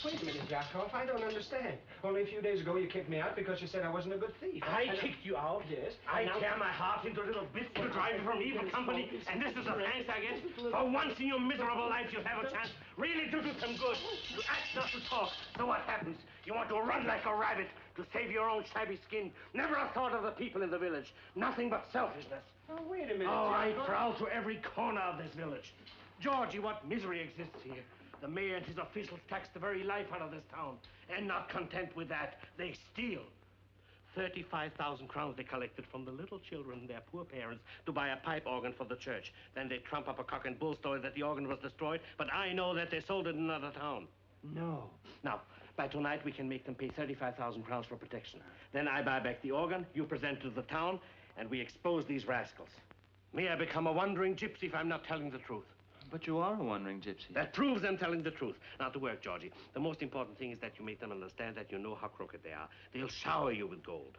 wait a minute, Yakov. I don't understand. Only a few days ago you kicked me out because you said I wasn't a good thief. I kicked you out? Yes. I tear my heart into little bits to drive you from evil company, and this is a thanks, I guess? For once in your miserable life, you'll have a chance really to do some good. To act, not to talk. So what happens? You want to run like a rabbit to save your own shabby skin. Never a thought of the people in the village. Nothing but selfishness. Oh, wait a minute, Oh, I Yakov. prowl to every corner of this village. Georgie, what misery exists here. The mayor and his officials tax the very life out of this town. And not content with that, they steal. 35,000 crowns they collected from the little children and their poor parents to buy a pipe organ for the church. Then they trump up a cock and bull story that the organ was destroyed, but I know that they sold it in another town. No. Now, by tonight, we can make them pay 35,000 crowns for protection. Then I buy back the organ, you present it to the town, and we expose these rascals. May I become a wandering gypsy if I'm not telling the truth. But you are a wandering gypsy. That proves I'm telling the truth. Now to work, Georgie. The most important thing is that you make them understand that you know how crooked they are. They'll shower you with gold.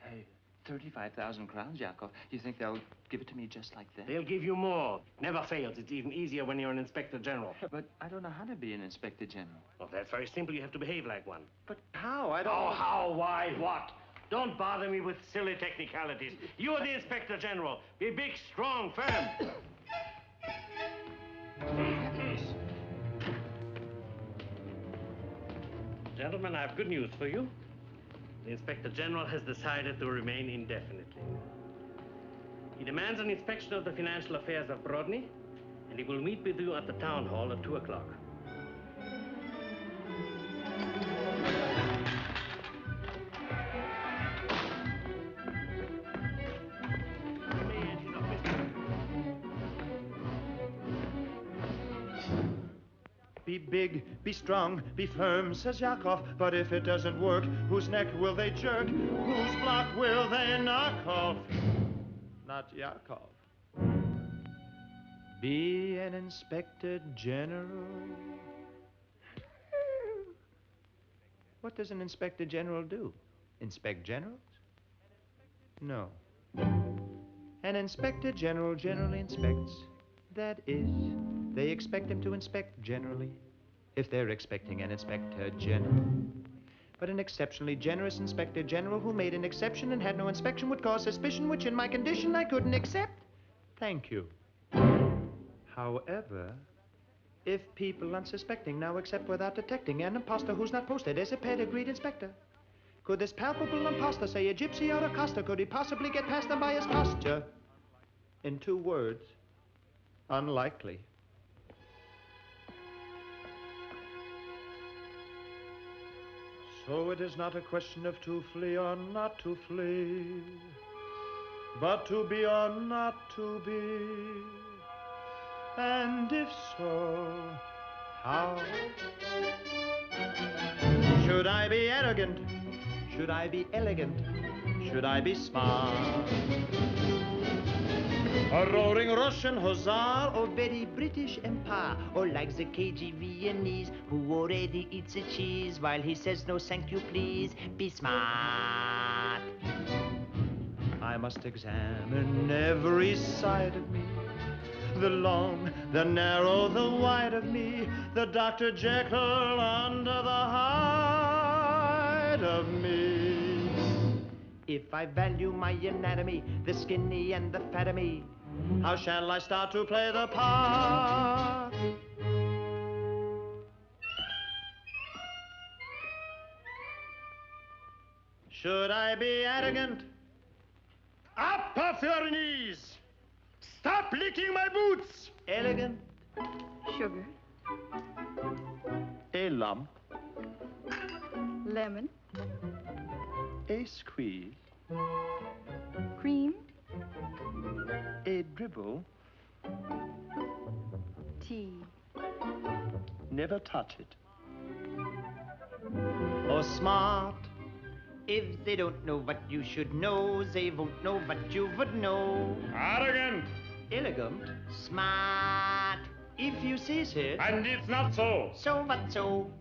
Hey, 35,000 crowns, Yakov. You think they'll give it to me just like that? They'll give you more. Never fails. It's even easier when you're an Inspector General. But I don't know how to be an Inspector General. Well, that's very simple. You have to behave like one. But how? I don't... Oh, how, why, what? Don't bother me with silly technicalities. You're the Inspector General. Be big, strong, firm. Gentlemen, I have good news for you. The Inspector General has decided to remain indefinitely. He demands an inspection of the financial affairs of Brodny, and he will meet with you at the town hall at 2 o'clock. Be big, be strong, be firm, says Yakov. But if it doesn't work, whose neck will they jerk? Whose block will they knock off? Not Yakov. Be an Inspector General. What does an Inspector General do? Inspect generals? No. An Inspector General generally inspects. That is, they expect him to inspect generally, if they're expecting an Inspector General. But an exceptionally generous Inspector General who made an exception and had no inspection would cause suspicion, which in my condition I couldn't accept. Thank you. However, If people unsuspecting now accept without detecting an imposter who's not posted as a pedigreed inspector, could this palpable imposter say a gypsy or a Koster? Could he possibly get past them by his posture? In 2 words, unlikely. So it is not a question of to flee or not to flee, but to be or not to be. And if so, how? Should I be arrogant? Should I be elegant? Should I be smart? A roaring Russian hussar, or very British empire, or like the cagey Viennese who already eats a cheese while he says no thank you please. Be smart. I must examine every side of me, the long, the narrow, the wide of me, the Dr. Jekyll under the hide of me. If I value my anatomy, the skinny and the fat of me, how shall I start to play the part? Should I be arrogant? Up off your knees! Stop licking my boots! Elegant? Sugar. A lump. Lemon. A squeeze. Cream. A dribble. Tea. Never touch it. Or smart. If they don't know what you should know, they won't know what you would know. Arrogant. Elegant. Smart. If you say so. And it's not so. So what so?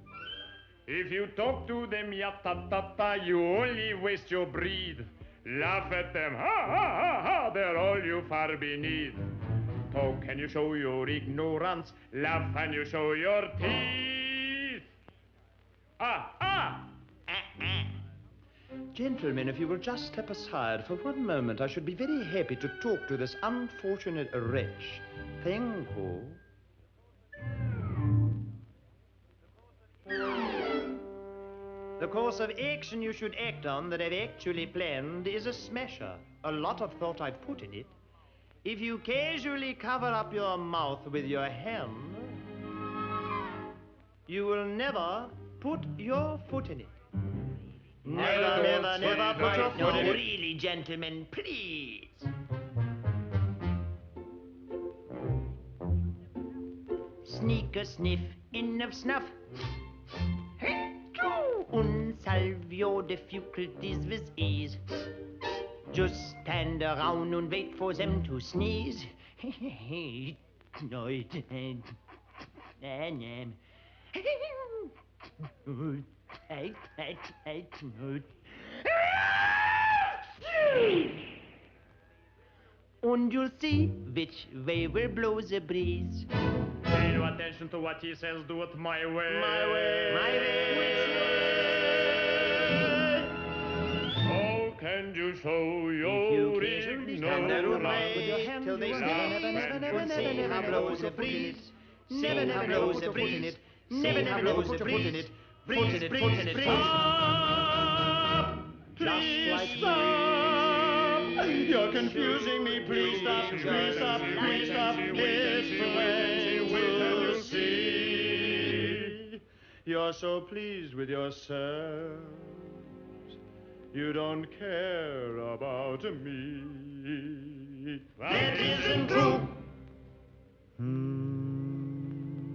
If you talk to them ya-ta-ta-ta, you only waste your breath. Laugh at them, ha-ha-ha-ha, they're all you far beneath. Talk and you show your ignorance, laugh and you show your teeth. Gentlemen, if you will just step aside for one moment, I should be very happy to talk to this unfortunate wretch. Thank you. The course of action you should act on that I've actually planned is a smasher. A lot of thought I've put in it. If you casually cover up your mouth with your hand, you will never put your foot in it. Never, never, never put your foot in it. No, really, gentlemen, please. Sneak a sniff, enough snuff. Unsolve your difficulties with ease. Just stand around and wait for them to sneeze. And you'll see which way will blow the breeze. Pay no attention to what he says, do it my way. My way. My way. How can you show your ignorance? Till they say how blows the breeze. Never, never blows the breeze. Never, never blows the breeze. Breeze, breeze, breeze. Stop! Just like stop! You're confusing me. Please stop. Please stop. Please stop. It's the way we'll see. You're so pleased with yourself. You don't care about me. That isn't true.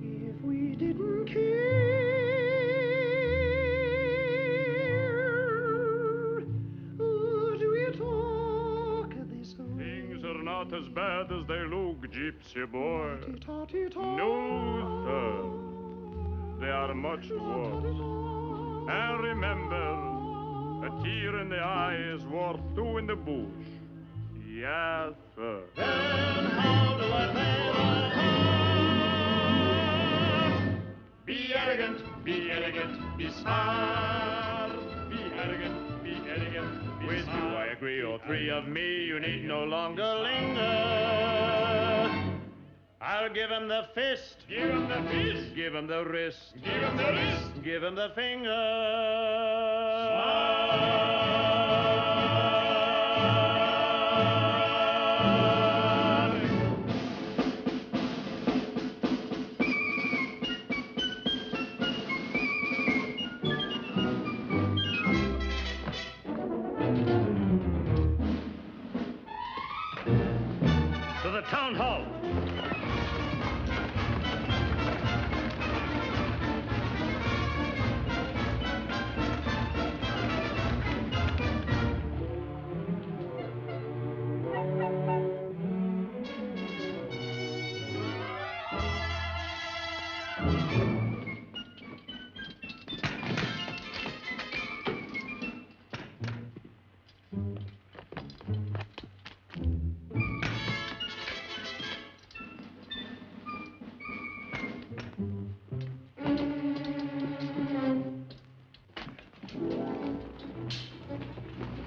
If we didn't care, would we talk this way? Things are not as bad as they look, gypsy boy. No, sir. They are much worse. And remember, a tear in the eye is worth 2 in the bush. Yes, sir. Then how do I play my part? Be arrogant, be elegant, be smart. Be arrogant, be elegant, be with smart. You I agree, all 3 of me, you need no longer linger. I'll give him the fist. Give him the fist. Give him the wrist. Give him the wrist. Give him the finger. To the town hall.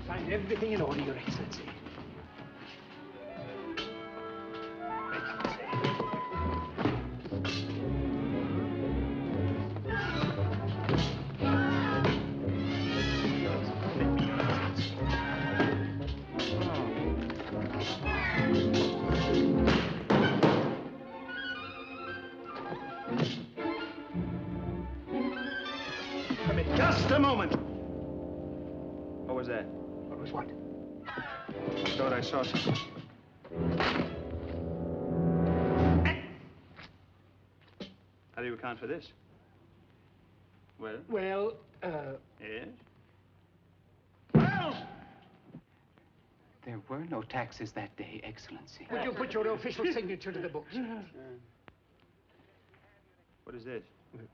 Find everything in order, Your Excellency. Come in just a moment. What was that? What was what? I thought I saw something. How do you account for this? Well? Well, Yes? There were no taxes that day, Excellency. would you put your official signature to the books? What is this?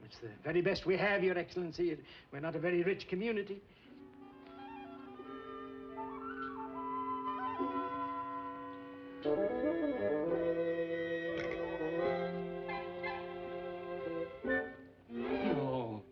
It's the very best we have, Your Excellency. We're not a very rich community. No.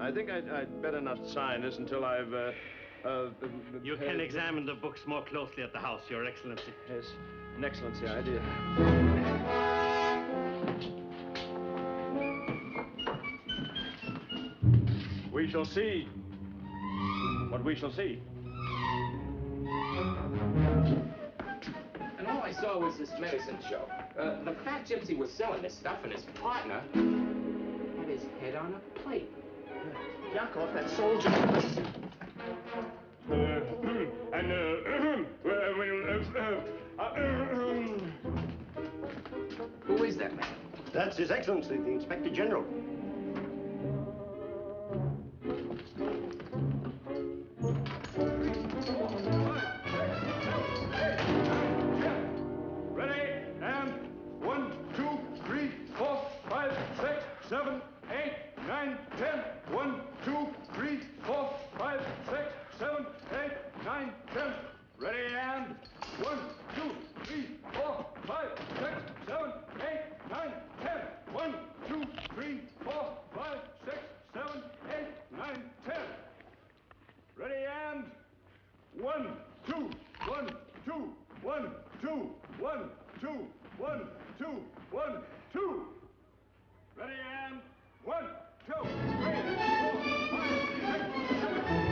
I think I'd better not sign this until I've, You can examine the books more closely at the house, Your Excellency. Yes, an excellency idea. We shall see what we shall see. And all I saw was this medicine show. The fat gypsy was selling this stuff, and his partner had his head on a plate. Yakov, that soldier. Who is that man? That's His Excellency, the Inspector General. Ready, and 1, 2, 3, 4, 5, 6, 7, 8, 9, 10. 1, 2, 3, 4, 5, 6, 7, 8, 9, 10. Ready, and 1, 2, 3, 4, 5, 6, 7, 8, 9, 10. 1, 2, 3, 4, 5, 6, 7, 8, 9, 10. Ready, and 1, 2, 1, 2, 1, 2, 1, 2, 1, 2, 1, 2. Ready, and 1, 2, 3, 4, 5, 6, 7, 8, 9, 10.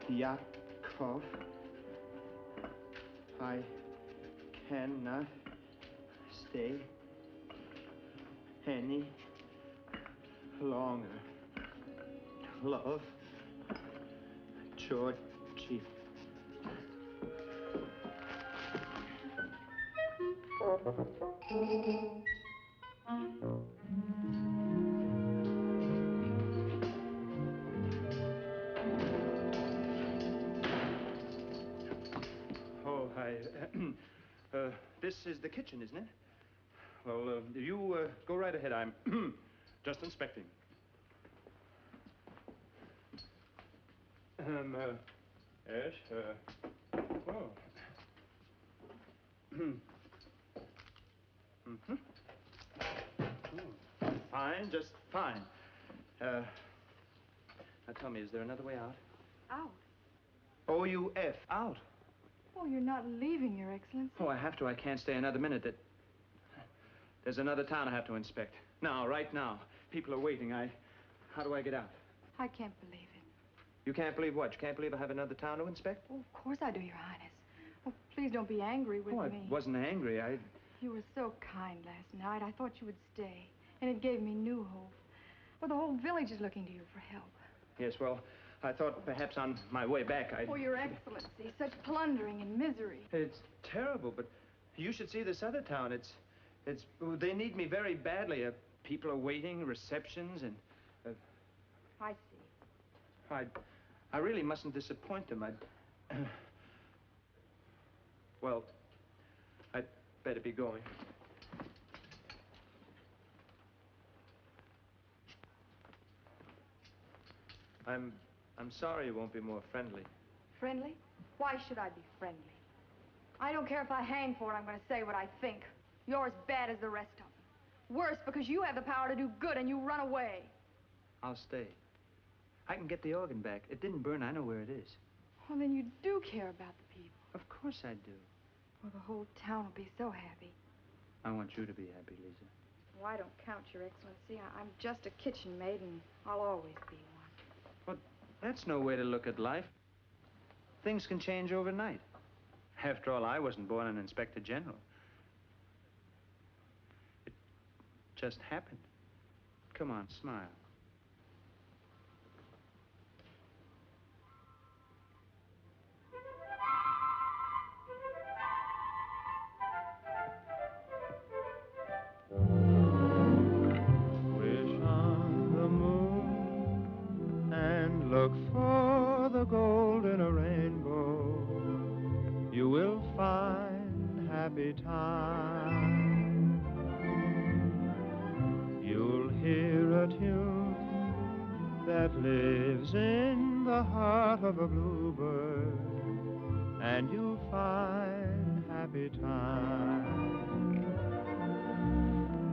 Yakov, I cannot stay any longer. Love, Georgi. Oh, this is the kitchen, isn't it? Well, you go right ahead. I'm just inspecting. Yes, oh. Mm-hmm. Fine, just fine. Now tell me, is there another way out? Out? O-U-F, out. Oh, you're not leaving, Your Excellency. Oh, I have to. I can't stay another minute. There's another town I have to inspect. Now, right now. People are waiting. How do I get out? I can't believe it. You can't believe what? You can't believe I have another town to inspect? Oh, of course I do, Your Highness. Oh, please don't be angry with me. I wasn't angry. You were so kind last night. I thought you would stay. And it gave me new hope. Well, the whole village is looking to you for help. Yes, well, I thought perhaps on my way back I'd... Oh, Your Excellency, such plundering and misery. It's terrible, but you should see this other town. They need me very badly. People are waiting, receptions, and... I see. I really mustn't disappoint them. Well, I'd better be going. I'm sorry you won't be more friendly. Friendly? Why should I be friendly? I don't care if I hang for it. I'm going to say what I think. You're as bad as the rest of them. Worse, because you have the power to do good and you run away. I'll stay. I can get the organ back. It didn't burn. I know where it is. Well, then you do care about the people. Of course I do. Well, the whole town will be so happy. I want you to be happy, Lisa. Well, I don't count, Your Excellency. I'm just a kitchen maid, and I'll always be one. But that's no way to look at life. Things can change overnight. After all, I wasn't born an inspector general. It just happened. Come on, smile. Wish on the moon and look for the gold in a rainbow. You will find happy time. You'll hear a tune that lives in the heart of a bluebird, and you'll find happy time.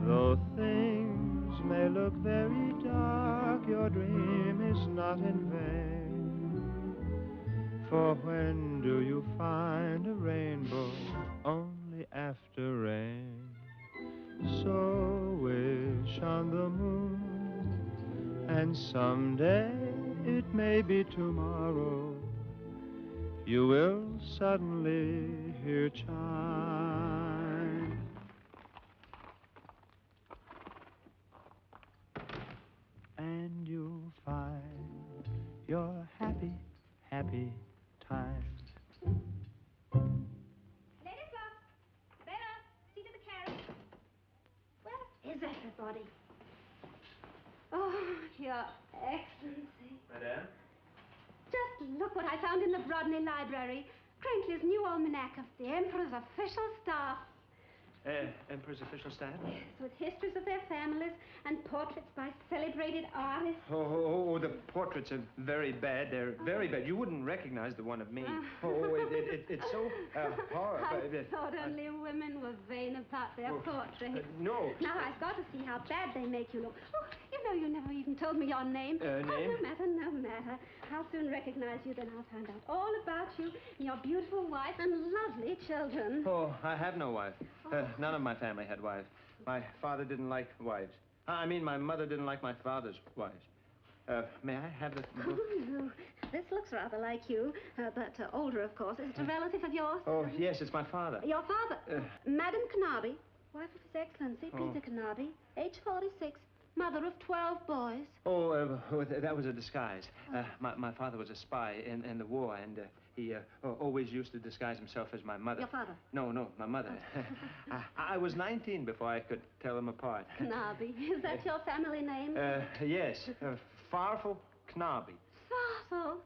Though things may look very dark, your dream is not in vain. For when do you find a rainbow? Only after rain. So wish on the moon, and someday, it may be tomorrow, you will suddenly hear chime. And you'll find your happy, happy time. Ladislav! Bella! See to the carriage. Where is everybody? Oh, Your Excellency. Madame? Just look what I found in the Brodny library. Crankley's new almanac of the Emperor's official staff. Emperor's official staff? Yes, with histories of their families and portraits by celebrated artists. Oh, the portraits are very bad. They're very bad. You wouldn't recognize the one of me. It's so horrible. I thought only women were vain about their portraits. No. Now I've got to see how bad they make you look. Oh, you know, you never even told me your name. Name? Oh, no matter. I'll soon recognize you, then I'll find out all about you and your beautiful wife and lovely children. Oh, I have no wife. None of my family had wives. My father didn't like wives. I mean, my mother didn't like my father's wives. May I have the book? Oh, this looks rather like you, but older, of course. Is it a relative of yours? Oh, yes, it's my father. Your father? Madam Knabe, wife of His Excellency, Peter Knabe, age 46, mother of 12 boys. Oh, that was a disguise. My father was a spy in the war, and he always used to disguise himself as my mother. Your father? No, my mother. I was 19 before I could tell them apart. Knabe, is that your family name? Yes, Farfel Knabe. Farfel?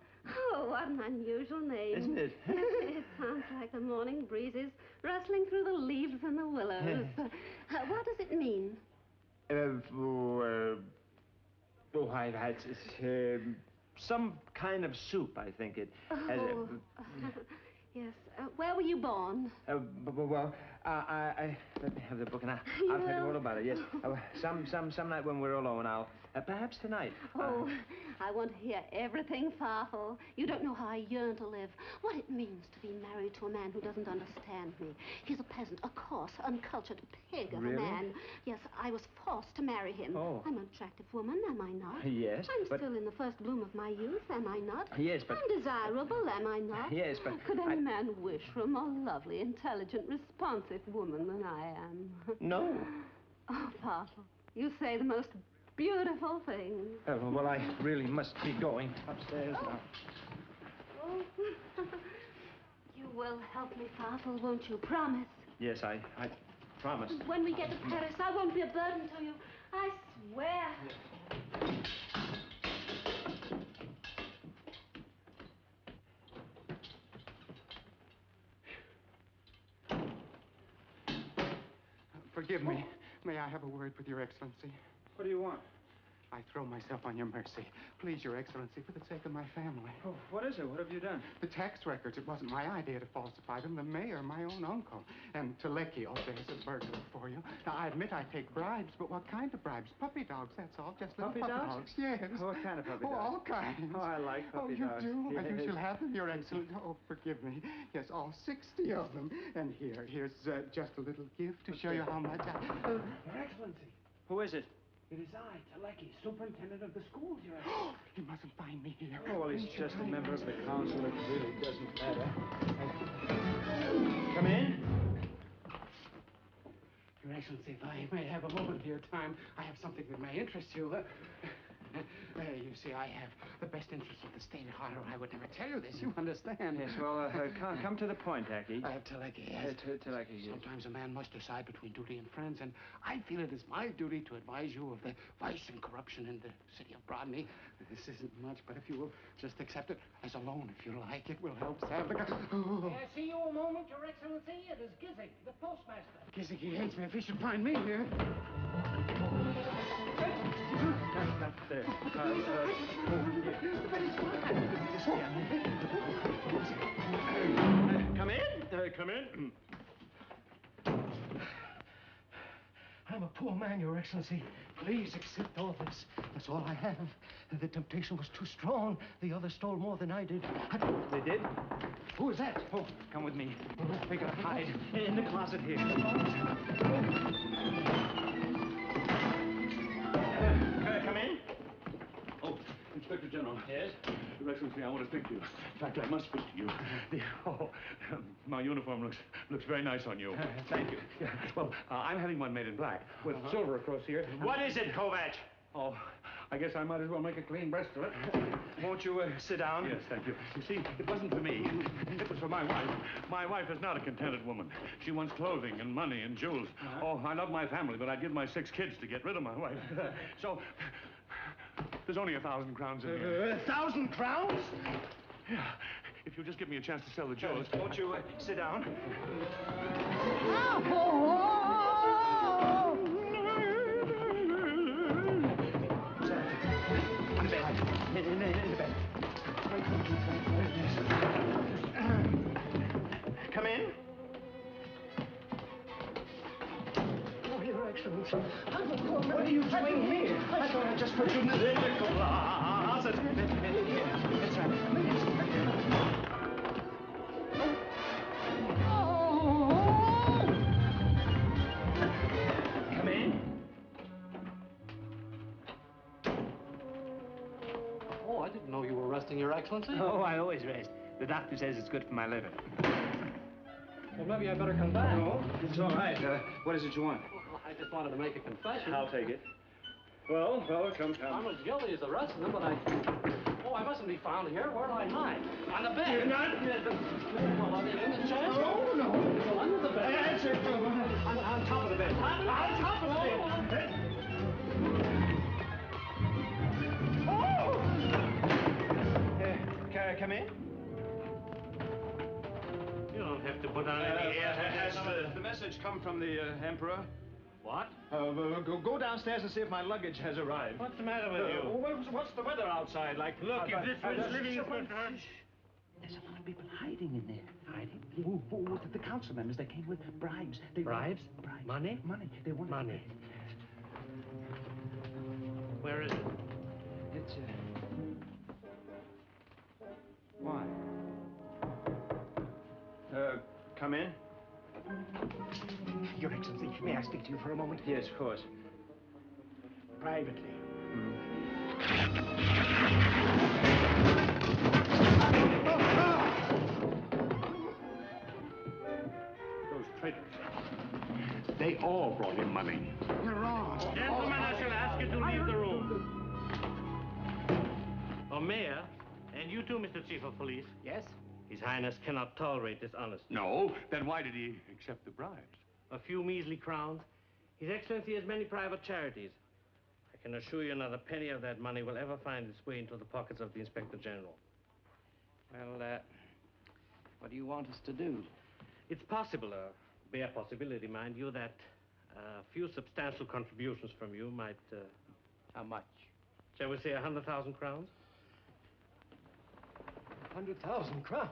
Oh, what an unusual name. Isn't it? It sounds like the morning breezes rustling through the leaves and the willows. What does it mean? It's some kind of soup, I think it. Oh, yes. Where were you born? Well, I let me have the book and I'll tell you all about it. Yes, some night when we're alone, I'll perhaps tonight. Oh, I want to hear everything, Farfel. You don't know how I yearn to live. What it means to be married to a man who doesn't understand me. He's a peasant, a coarse, uncultured pig of a man. Yes, I was forced to marry him. Oh. I'm an attractive woman, am I not? Yes, I'm but... still in the first bloom of my youth, am I not? Yes, but... I'm desirable, am I not? Yes, but... Could any man wish for a more lovely, intelligent, responsive woman than I am? No. Oh, Farfel, you say the most beautiful things. Well, I really must be going upstairs now. Oh. You will help me, Farfel, won't you? Promise. Yes, I promise. When we get to Paris, I won't be a burden to you. I swear. Forgive me. May I have a word with Your Excellency? What do you want? I throw myself on your mercy. Please, Your Excellency, for the sake of my family. Oh, what is it? What have you done? The tax records. It wasn't my idea to falsify them. The mayor, my own uncle. And Teleki, oh, there's a burglar for you. Now, I admit I take bribes, but what kind of bribes? Puppy dogs, that's all. Just little puppy dogs? Yes. Oh, what kind of puppy dogs? Oh, all kinds. Oh, I like puppy dogs. Oh, you do? Yes. You shall have them, Your Excellency. Oh, forgive me. Yes, all 60 of them. And here's just a little gift to show you how much I... Your Excellency. Who is it? It is I, Teleki, superintendent of the schools, Your Excellency. He mustn't find me here. Oh, well, he's just a member of the council. It really doesn't matter. Come in. Your Excellency, if I may have a moment of your time, I have something that may interest you. You see, I have the best interests of the state at heart, or I would never tell you this. You understand? Yes, well, come to the point, Aki. Teleki, yes. Teleki, yes. Sometimes a man must decide between duty and friends, and I feel it is my duty to advise you of the vice and corruption in the city of Brodny. This isn't much, but if you will just accept it as a loan, if you like, it will help salve the... Oh. May I see you a moment, Your Excellency? It is Gizzig, the postmaster. Gizzig, he hates me if he should find me here. Not there. Come in. Come in. I'm a poor man, Your Excellency. Please accept all this. That's all I have. The temptation was too strong. The others stole more than I did. They did? Who is that? Oh, come with me. We gotta hide in the closet here. Come in. Oh, Inspector General. Yes? Your Excellency, I want to speak to you. In fact, I must speak to you. My uniform looks very nice on you. Thank you. Yeah, well, I'm having one made in black with silver across here. What is it, Kovac? Oh, I guess I might as well make a clean breast of it. Won't you sit down? Yes, thank you. You see, it wasn't for me. It was for my wife. My wife is not a contented woman. She wants clothing and money and jewels. Oh, I love my family, but I'd give my 6 kids to get rid of my wife. So, there's only 1,000 crowns in here. 1,000 crowns? Yeah. If you'll just give me a chance to sell the jewels. Won't you sit down? In the bed. Come in. Oh, Your Excellency, I'm a poor man. What are you doing here? I thought I just put you in the closet. That's right. Come in. I didn't know you were resting, Your Excellency. Oh, I always rest. The doctor says it's good for my liver. Well, maybe I better come back. No, it's all right. What is it you want? Well, I just wanted to make a confession. I'll take it. Well, come. I'm as guilty as the rest of them, but I mustn't be found here. Where do I hide? On the bed. You're not... Well, in the chest? No. Well, under the bed. That's it. On top of the bed. On top of the bed. Come in. You don't have to put on any air. Has the message come from the Emperor? What? Go downstairs and see if my luggage has arrived. What's the matter with you? What's the weather outside like? Look, if this was living... There's a lot of people hiding in there. Hiding? The council members, they came with bribes. Bribes? Money? Money. They wanted... Money. Where is it? It's, Why? Come in. Your Excellency, may I speak to you for a moment? Yes, of course. Privately. Those traitors. They all brought him money. You're wrong. Gentlemen, I shall ask you to leave the room. Oh, Mayor, and you too, Mr. Chief of Police. Yes? His Highness cannot tolerate dishonesty. No? Then why did he accept the bribes? A few measly crowns. His Excellency has many private charities. I can assure you not a penny of that money will ever find its way into the pockets of the Inspector General. Well, what do you want us to do? It's possible, a bare possibility, mind you, that a few substantial contributions from you might... How much? Shall we say 100,000 crowns? 100,000 crowns?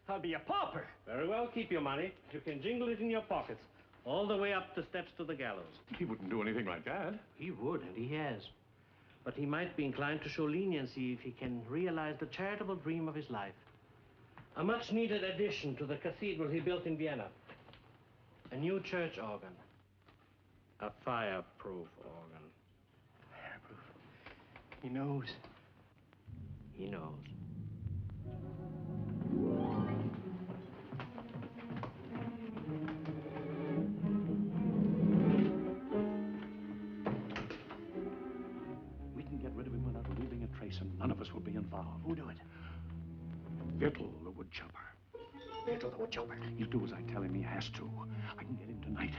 I'll be a pauper. Very well, keep your money. You can jingle it in your pockets, all the way up the steps to the gallows. He wouldn't do anything like that. He would, and he has. But he might be inclined to show leniency if he can realize the charitable dream of his life. A much-needed addition to the cathedral he built in Vienna. A new church organ. A fireproof organ. Fireproof. He knows. He knows. We can get rid of him without leaving a trace, and none of us will be involved. Who'll do it? Vittel, the woodchopper. Vittel, the woodchopper. He'll do as I tell him he has to. I can get him tonight,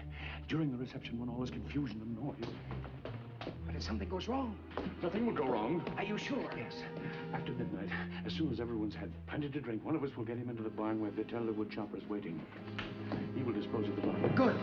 during the reception when all this confusion and noise. But if something goes wrong? Nothing will go wrong. Are you sure? Yes. After midnight, as soon as everyone's had plenty to drink, one of us will get him into the barn where Vittel, the woodchopper, is waiting. He will dispose of the body. Good.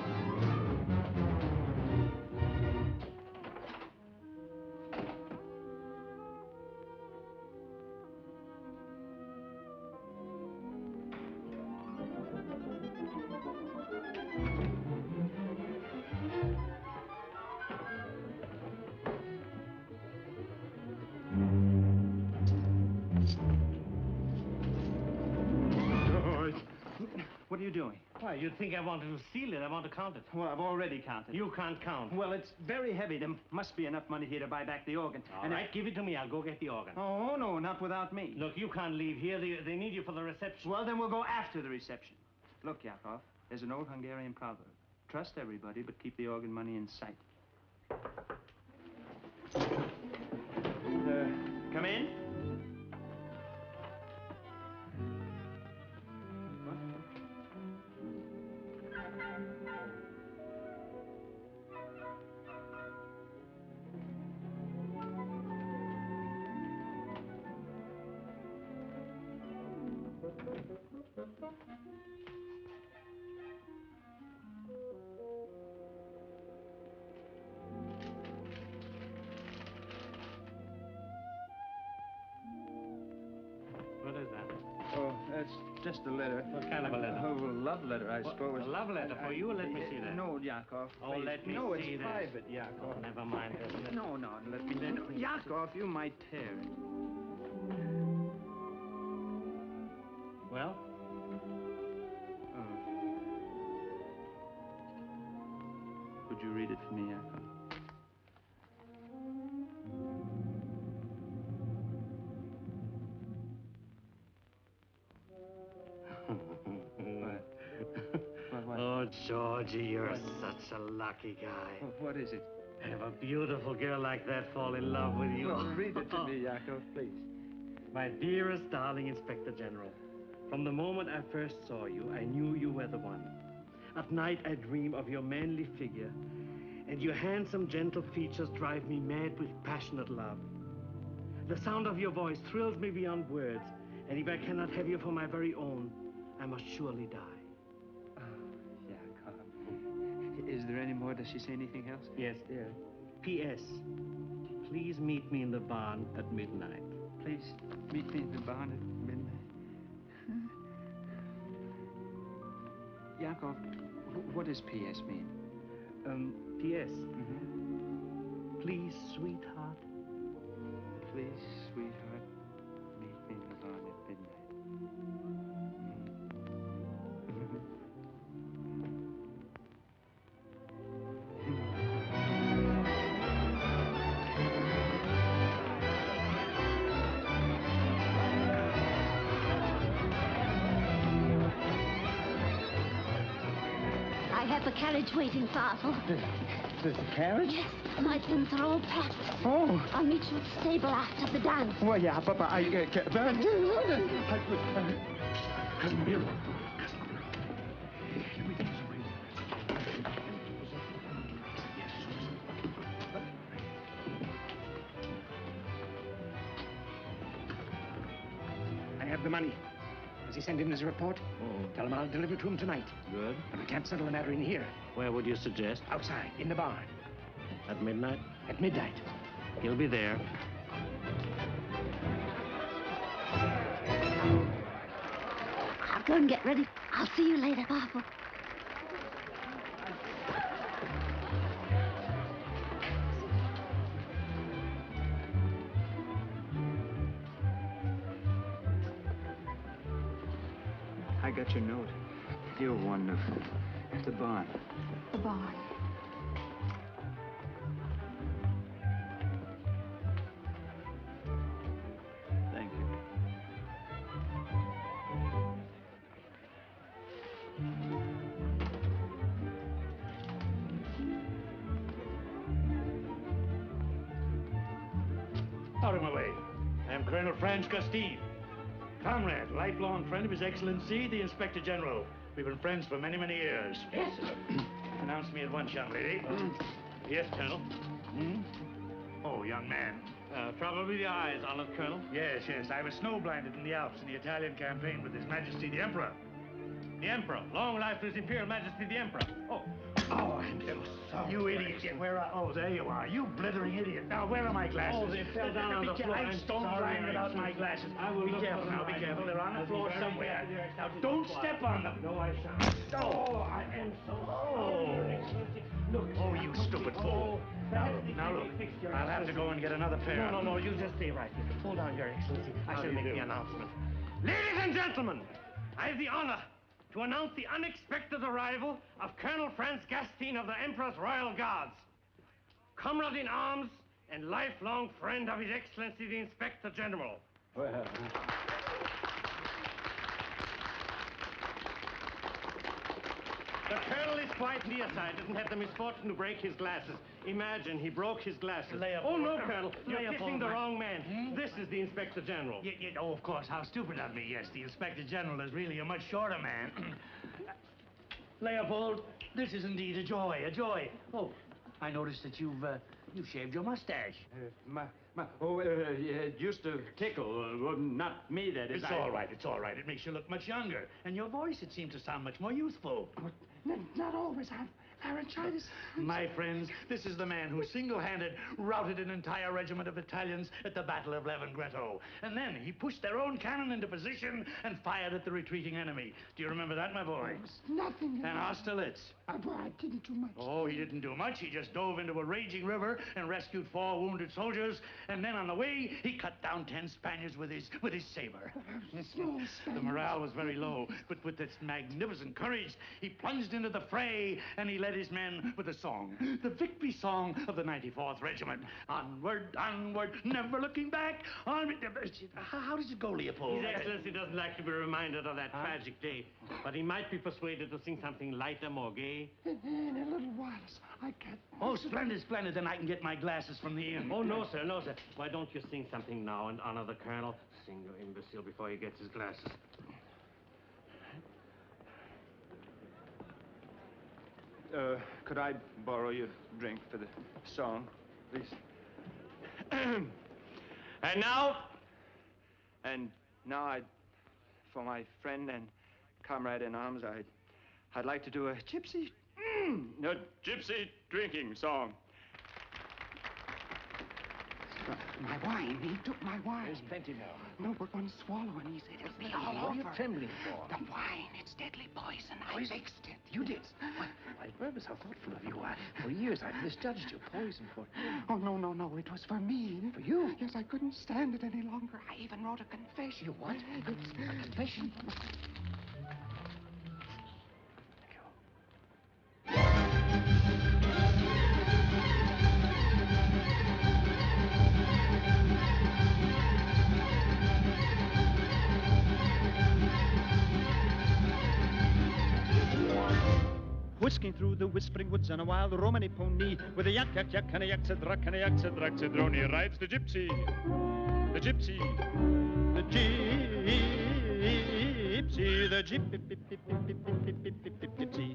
What are you doing? Why, you'd think I wanted to steal it. I want to count it. Well, I've already counted. You can't count. Well, it's very heavy. There must be enough money here to buy back the organ. All right, give it to me. I'll go get the organ. Oh, no, not without me. Look, you can't leave here. They need you for the reception. Well, then we'll go after the reception. Look, Yakov, there's an old Hungarian proverb. Trust everybody, but keep the organ money in sight. Come in. What is that? Oh, that's just a letter. What kind of a letter? Oh, a love letter, I suppose. A love letter for you? Let me see that. No, Yakov. Oh, please. let me no, see it's that. private, Yakov. Oh, never mind. No, let me... No, Yakov, you might tear it. Well? Could you read it for me, Yakov? Georgi, you're such a lucky guy. What is it? Have a beautiful girl like that fall in love with you. Well, read it to me, Yakov, please. My dearest, darling Inspector General, from the moment I first saw you, I knew you were the one. At night, I dream of your manly figure, and your handsome, gentle features drive me mad with passionate love. The sound of your voice thrills me beyond words, and if I cannot have you for my very own, I must surely die. Yakov. Is there any more? Does she say anything else? Yes, dear. P.S. Please meet me in the barn at midnight. Please meet me in the barn at midnight. Yakov, what does P.S. mean? P.S. Please, sweetheart. Please, sweetheart, meet me in the barn at midnight. I have the carriage waiting, Father. The carriage? Yes, my things are all packed. Oh. I'll meet you at the stable after the dance. Well, yeah, Papa, I have the money. Has he sent in his report? Tell him I'll deliver it to him tonight. Good. But we can't settle the matter in here. Where would you suggest? Outside, in the barn. At midnight? At midnight. He'll be there. I'll go and get ready. I'll see you later, Papa. I got your note. You're wonderful. The barn. The barn. Thank you. Out of my way. I am Colonel Franz Gustine. Comrade, lifelong friend of His Excellency, the Inspector General. We've been friends for many, many years. Yes, sir. Announce me at once, young lady. Yes, Colonel. Oh, young man. Probably the eyes, Olive Colonel. Yes, yes. I was snow-blinded in the Alps in the Italian campaign with His Majesty the Emperor. The Emperor. Long life to His Imperial Majesty the Emperor. Oh, I'm so sorry. You idiot. Where are... Oh, there you are. You blithering idiot. Now, where are my glasses? Oh, they fell down on the floor. I'm stone-blind without my glasses. I will be look careful for now, them. be careful. They're on the floor somewhere. Now, don't step on them. No, I shan't. Oh, I am so sorry. Look. Oh, you stupid fool. Now look. I'll have to go and get another pair. No, you just stay right here. Pull down, Your Excellency. I shall make the announcement. Ladies and gentlemen, I have the honor to announce the unexpected arrival of Colonel Franz Gustine of the Emperor's Royal Guards. Comrade in arms and lifelong friend of His Excellency the Inspector General. Well. The colonel is quite nearsighted and had the misfortune to break his glasses. Imagine he broke his glasses. Oh, no, Colonel. You're kissing the wrong man. This is the Inspector General. Oh, of course. How stupid of me. Yes, the Inspector General is really a much shorter man. Leopold, this is indeed a joy, a joy. Oh, I noticed that you've shaved your mustache. It used to tickle. Well, not me, that is. It's all right, it's all right. It makes you look much younger. And your voice, it seems to sound much more youthful. Not always. I've laryngitis. My friends, this is the man who single-handed routed an entire regiment of Italians at the Battle of Levingretto. And then he pushed their own cannon into position and fired at the retreating enemy. Do you remember that, my boy? Nothing. And Austerlitz. I didn't do much. Oh, he didn't do much. He just dove into a raging river and rescued 4 wounded soldiers. And then on the way, he cut down 10 Spaniards with his saber. The morale was very low, but with this magnificent courage, he plunged into the fray and he led his men with a song, the victory song of the 94th Regiment. Onward, onward, never looking back. How does it go, Leopold? His Excellency doesn't like to be reminded of that tragic day, but he might be persuaded to sing something lighter, more gay. In a little while, I can't. Oh, splendid, splendid. Then I can get my glasses from the inn. Oh, no, sir, no, sir. Why don't you sing something now in honor of the Colonel? Sing, you imbecile, before he gets his glasses. Could I borrow your drink for the song, please? And now, for my friend and comrade in arms, I'd like to do a gypsy drinking song. My wine. He took my wine. There's plenty now. No, we're going to swallow, and he said it'll be all over. What are you trembling for? The wine. It's deadly poison. I mixed it. You did? Why, Burbus, how thoughtful of you. For years, I've misjudged your poison for... Oh, no. It was for me. For you? Yes, I couldn't stand it any longer. I even wrote a confession. You what? A confession? Whisking through the whispering woods on a wild Romany pony with a yak, yak, yak, and a yak, cedrak, and a yak, cedrak, cedroni rides the gypsy. The gypsy. The gypsy. The gypsy.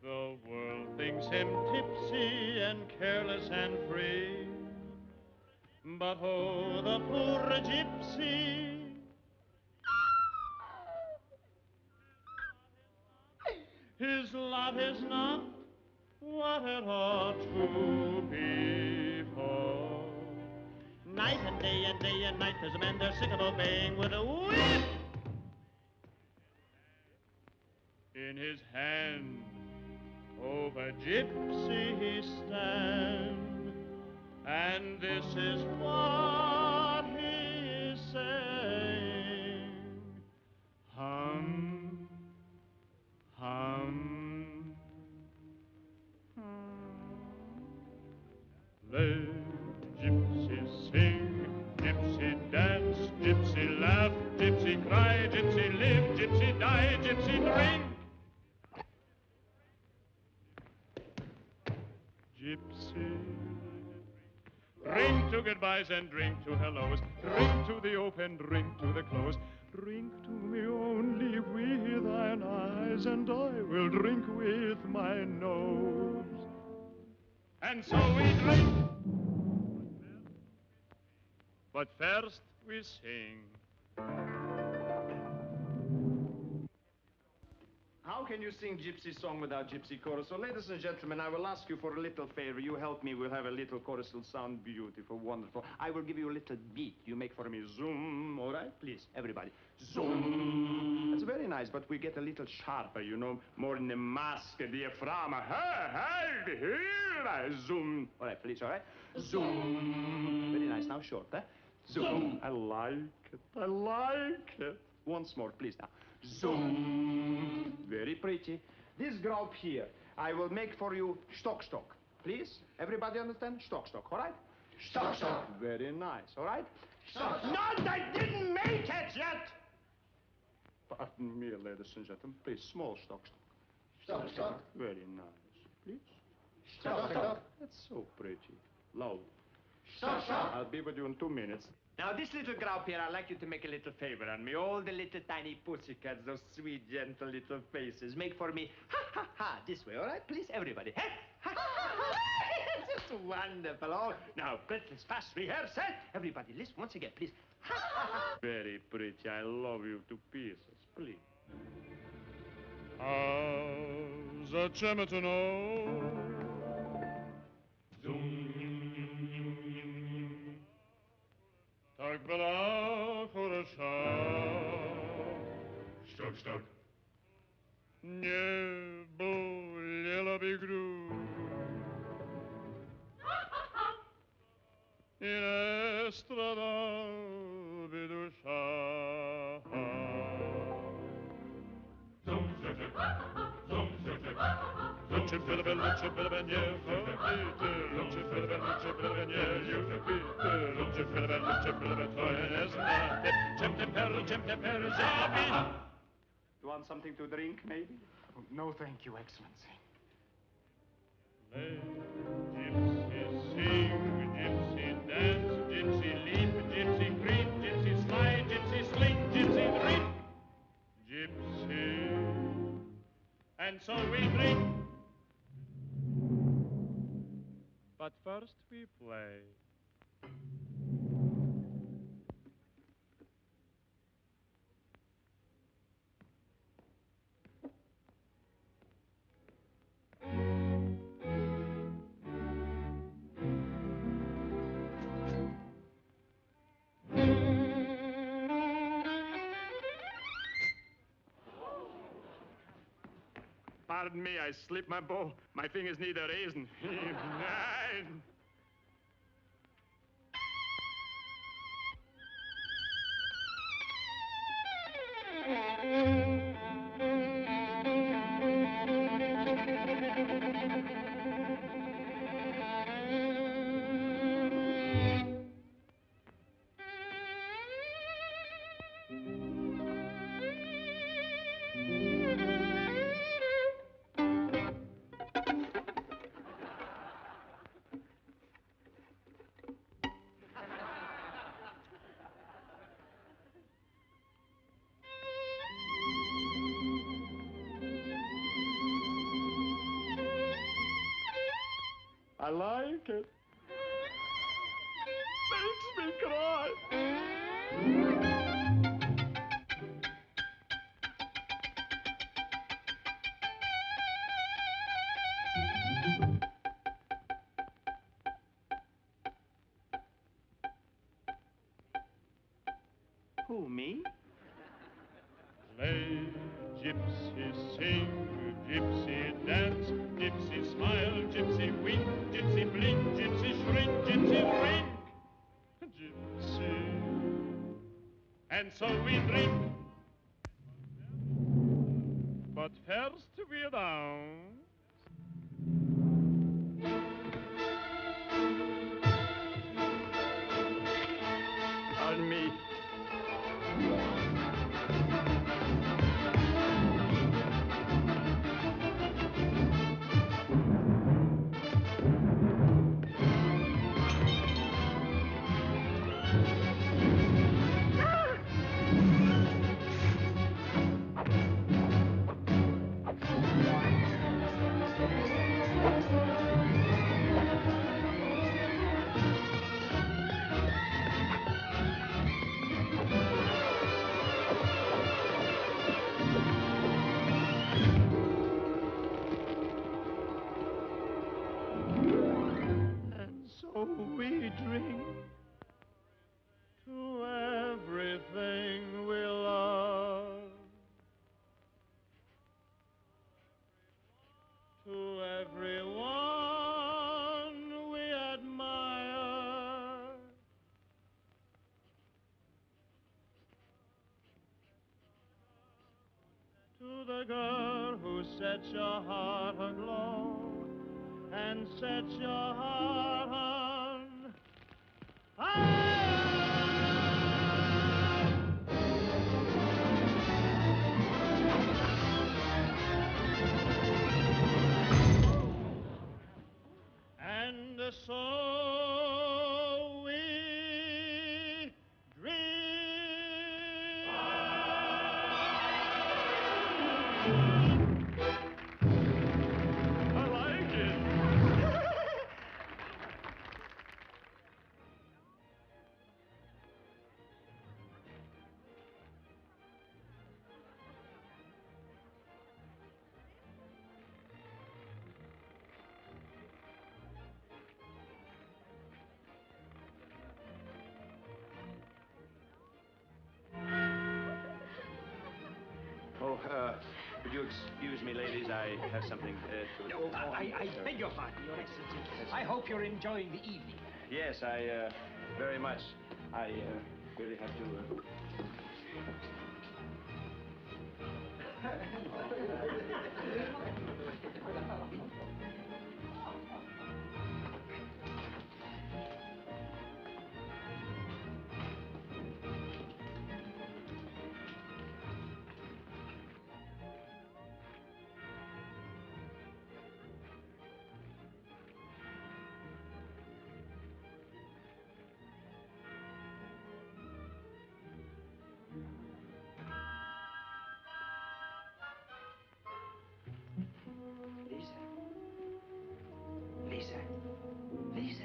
The world thinks him tipsy and careless and free. But oh, the poor gypsy. His lot is not what it ought to be for. Night and day and night, there's a man there sick of obeying with a whip in his hand. Over gypsy he stands, and this is what he is saying. Hum. The gypsies sing, gypsy dance, gypsy laugh, gypsy cry, gypsy live, gypsy die, gypsy drink. Gypsy. Drink to goodbyes and drink to hellos. Drink to the open, drink to the close. Drink to me only with thine eyes, and I will drink with my nose. And so we drink. But first we sing. How can you sing gypsy song without gypsy chorus? So, ladies and gentlemen, I will ask you for a little favor. You help me, we'll have a little chorus. It'll sound beautiful, wonderful. I will give you a little beat. You make for me zoom, all right? Please, everybody. Zoom. That's very nice, but we get a little sharper, you know, more in the mask, diaphragm. Hey, here, zoom. All right, please, all right? Zoom. Very nice. Now short, eh? Zoom. I like it. I like it. Once more, please, now. Zoom. Very pretty. This group here, I will make for you stock. Please? Everybody understand? Stock, all right? Stock. Very nice, all right? Stock. No, I didn't make it yet! Pardon me, ladies and gentlemen. Please, small stock. Stock. Very nice. Please? Stock. That's so pretty. Loud. Stock. I'll be with you in 2 minutes. Now, this little group here, I'd like you to make a little favor on me. All the little tiny pussycats, those sweet, gentle little faces. Make for me, ha, this way, all right? Please, everybody. Ha, ha. It's just wonderful. Oh, now, let's fast rehearse, eh? Everybody, listen once again, please. Ha. Very pretty. I love you to pieces. Please. As a cemetery. Zoom. Tak bela chorosza. Stock. Nie bolela by gru. I ne stradal by dusza. Luce per ben, nie fabite. Luce per ben, nie ljubite. Luce per ben, to je neznate. Čem te per zabi. You want something to drink, maybe? Oh, no, thank you, Excellency. Gypsy sing, gypsy dance, gypsy leap, gypsy creep, gypsy slide, gypsy sling, gypsy drink. Gypsy, and so we drink. But first we play. Pardon me, I slipped my bow. My fingers need a raisin. I like it. Makes me cry. Who, me? Play, gypsy sing, gypsy dance, gypsy smile, gypsy wink, gypsy blink, gypsy shrink, gypsy rink. Gypsy, and so we drink. But first we're down. Pardon me. So we drink to everything we love, to everyone we admire, to the girl who sets your heart aglow and sets your heart on fire. And so we drink. I like it. Would you excuse me, ladies? I have something to... I beg your pardon, Your Excellency. I hope you're enjoying the evening. Yes, I, very much. I, really have to, Lisa.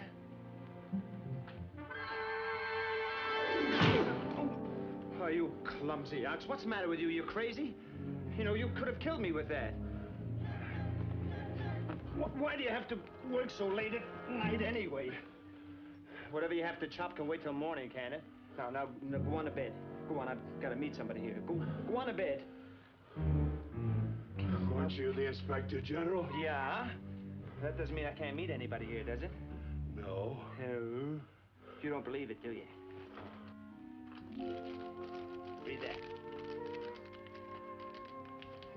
Oh, you clumsy ox. What's the matter with you? You crazy? You know, you could have killed me with that. Why do you have to work so late at night anyway? Whatever you have to chop can wait till morning, can it? Now, go on to bed. Go on, I've got to meet somebody here. Go on to bed. Aren't you the Inspector General? Yeah? That doesn't mean I can't meet anybody here, does it? No. No. You don't believe it, do you? Read that.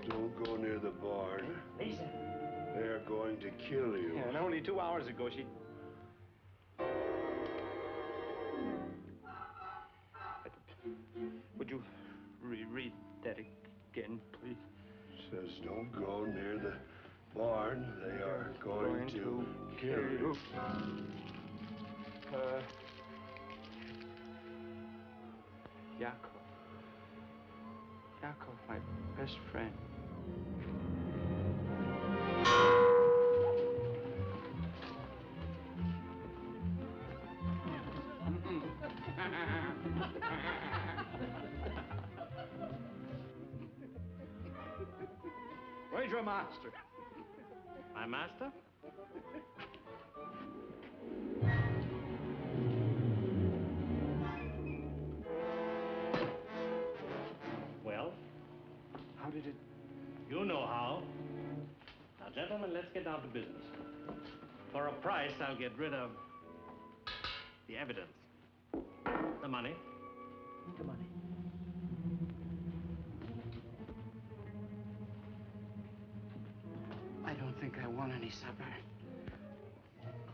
Don't go near the barn. Lisa. They're going to kill you. Yeah, and only 2 hours ago, she... Would you reread that again, please? Says don't go near the barn. They are going to kill you. Yakov. Yakov, my best friend. Where's your master? My master? Well? How did it... You know how. Now, gentlemen, let's get down to business. For a price, I'll get rid of the evidence. The money. The money. I don't think I want any supper.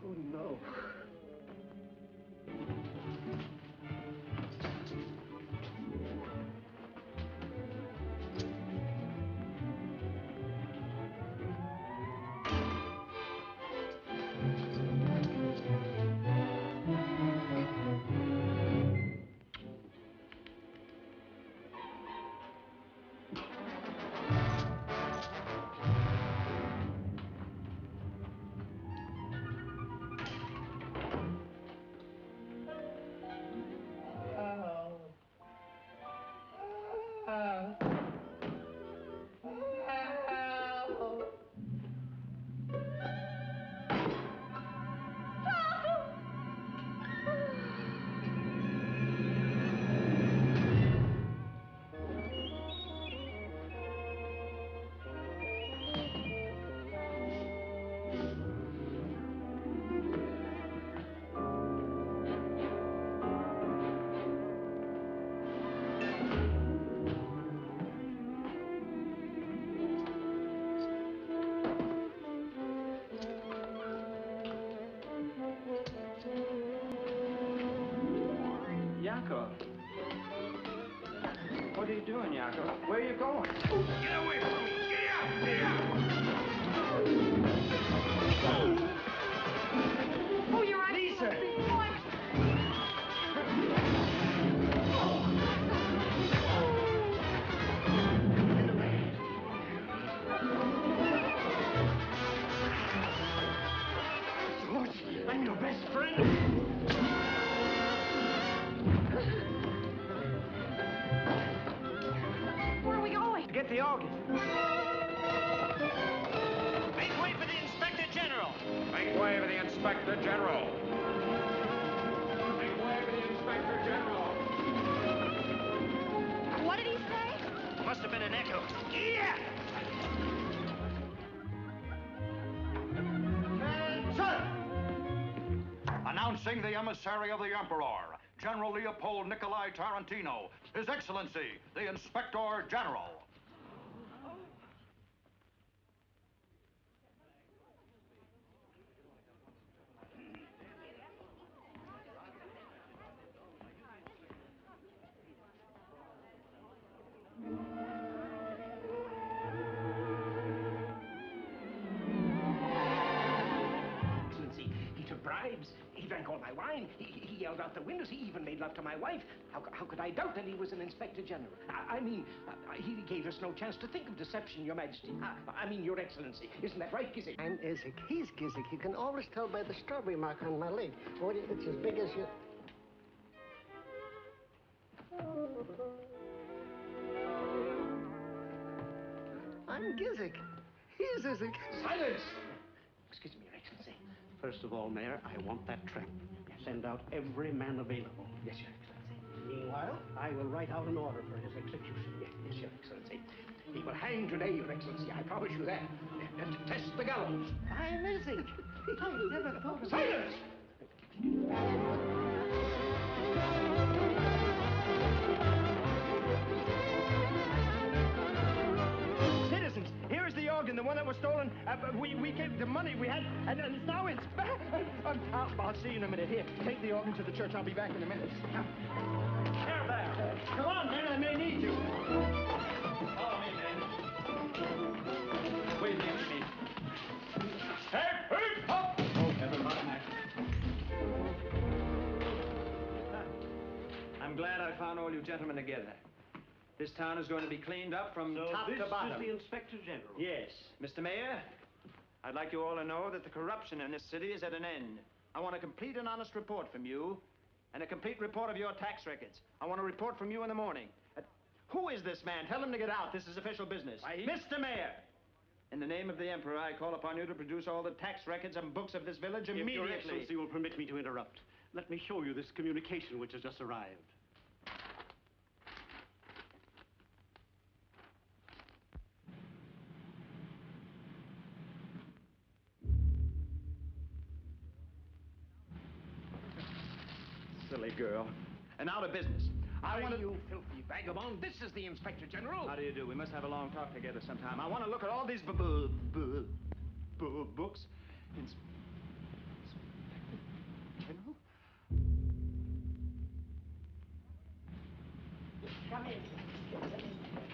Oh, no. Yakov. What are you doing, Yakov? Where are you going? Get away from me! Get out! Get out! Oh, you're right. Lisa! Georgie, I'm your best friend. Where are we going? To get the organ. Make way for the Inspector General. Make way for the Inspector General. Make way for the Inspector General. What did he say? Must have been an echo. Yeah! Announcing the emissary of the Emperor, General Leopold Nikolai Tarantino, His Excellency, the Inspector General. Bribes. He drank all my wine. He yelled out the windows. He even made love to my wife. How could I doubt that he was an inspector general? I mean, he gave us no chance to think of deception, Your Majesty. I mean, Your Excellency. Isn't that right, Gizik? I'm Izik. He's Gizik. You can always tell by the strawberry mark on my leg. Oh, it's as big as you... I'm Gizik. He's Izik. Silence! Excuse me, Your Excellency. First of all, Mayor, I want that trap. Send out every man available. Yes, Your Excellency. Meanwhile, I will write out an order for his execution. Yes, Your Excellency. He will hang today, Your Excellency. I promise you that. And to test the gallows. I'm Izik. I never thought of... Silence! Citizens, here is the organ, the one that was stolen. We gave the money we had, and now it's back. I'll see you in a minute. Here, take the organ to the church. I'll be back in a minute. Here, there. Come on, man. I may need you. Follow me, man. Wait next to me. Hey, up! Oh, never mind. I'm glad I found all you gentlemen together. This town is going to be cleaned up from top to bottom. This is the Inspector General. Yes. Mr. Mayor, I'd like you all to know that the corruption in this city is at an end. I want a complete and honest report from you, and a complete report of your tax records. I want a report from you in the morning. Who is this man? Tell him to get out. This is official business. Mr. Mayor, in the name of the Emperor, I call upon you to produce all the tax records and books of this village immediately. If Your Excellency will permit me to interrupt, let me show you this communication which has just arrived. Silly girl. And out of business. I want you filthy vagabond. This is the Inspector General. How do you do? We must have a long talk together sometime. I want to look at all these books. General? Come in.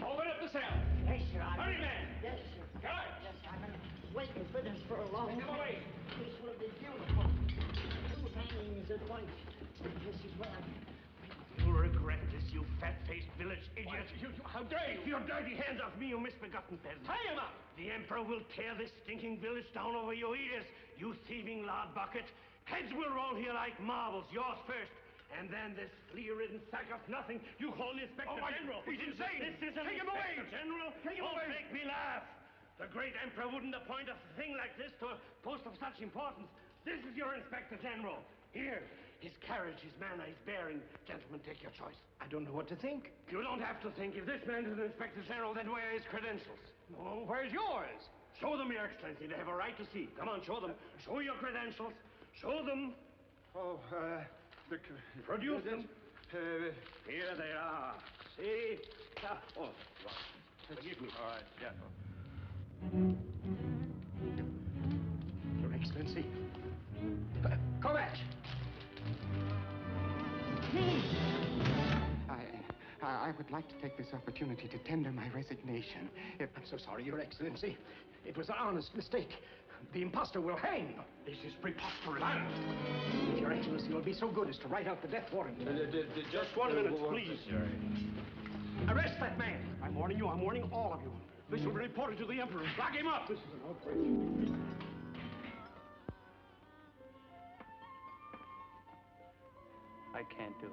Open up the cell. Yes, sir. Hurry, man. Yes, sir. Guard. Yes, sir. I've been waiting for this for a long time. Take him away. This will be beautiful. 2 hangings at once. This is what I... You'll regret this, you fat-faced village idiot. How dare you? Your dirty hands off me, you misbegotten peasant. Tie him up! The Emperor will tear this stinking village down over your ears, you thieving lard bucket. Heads will roll here like marbles, yours first. And then this flea-ridden sack of nothing you call the Inspector General. He's insane! This is an Take him away! Inspector General. Take him away! Don't make me laugh. The great Emperor wouldn't appoint a thing like this to a post of such importance. This is your Inspector General. Here, his carriage, his manner, his bearing. Gentlemen, take your choice. I don't know what to think. You don't have to think. If this man is an Inspector General, then where are his credentials? Oh, where's yours? Show them, Your Excellency. They have a right to see. Come on, show them. Show your credentials. Show them. Oh, Produce them. Here they are. See? Oh, forgive me. All right, yeah. Your Excellency. Kovac! I would like to take this opportunity to tender my resignation. I'm so sorry, Your Excellency. It was an honest mistake. The imposter will hang. This is preposterous. If Your Excellency will be so good as to write out the death warrant. Just 1 minute, please. Arrest that man. I'm warning you. I'm warning all of you. This will be reported to the Emperor. Lock him up. This is an outrage. I can't do it.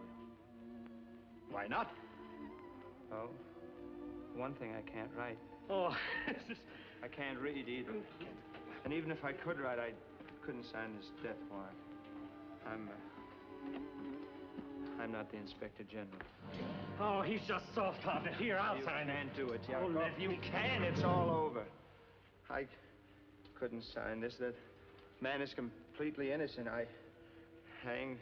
Why not? Oh, one thing I can't write. Oh, I can't read either. And even if I could write, I couldn't sign this death warrant. I'm not the Inspector General. Oh, he's just soft-hearted. Here, I'll sign it. You can't do it, Oh, Yakov. you can. It's all over. I couldn't sign this. That man is completely innocent. hang.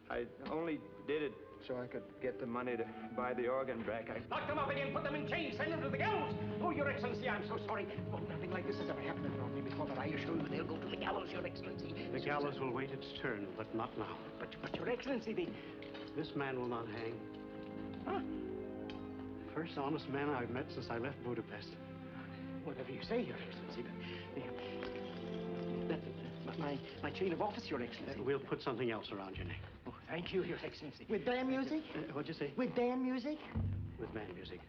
I only did it so I could get the money to buy the organ back. Lock them up again, put them in chains, send them to the gallows. Oh, Your Excellency, I'm so sorry. Oh, nothing like this has ever happened in Brodny before, but I assure you they'll go to the gallows, Your Excellency. The gallows will wait its turn, but not now. But Your Excellency, This man will not hang. Huh? First honest man I've met since I left Budapest. Whatever you say, Your Excellency, but... My chain of office, Your Excellency. We'll put something else around your neck. Oh, thank you, Your Excellency. With band music? What'd you say? With band music? With band music.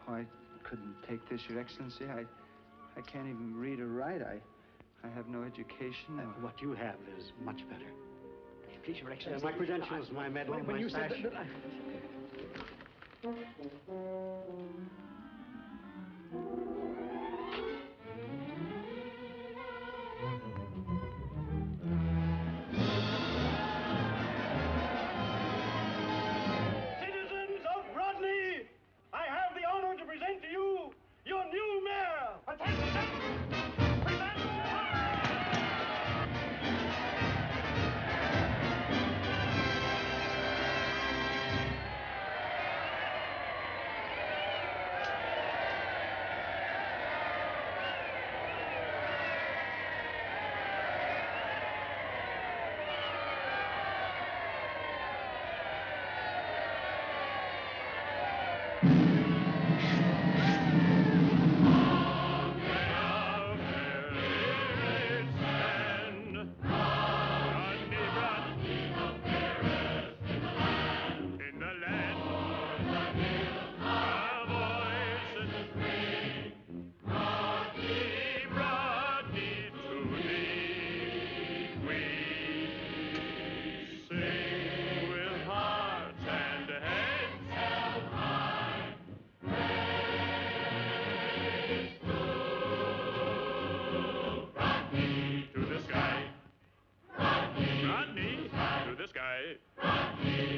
I couldn't take this, Your Excellency. I can't even read or write. I have no education. What you have is much better. Please, Your Excellency. My credentials, my medal, when my you sash. said that... Citizens of Brodny, I have the honor to present to you your new mayor. Attention!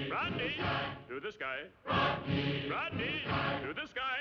Brodny, to the sky. Brodny, to the sky.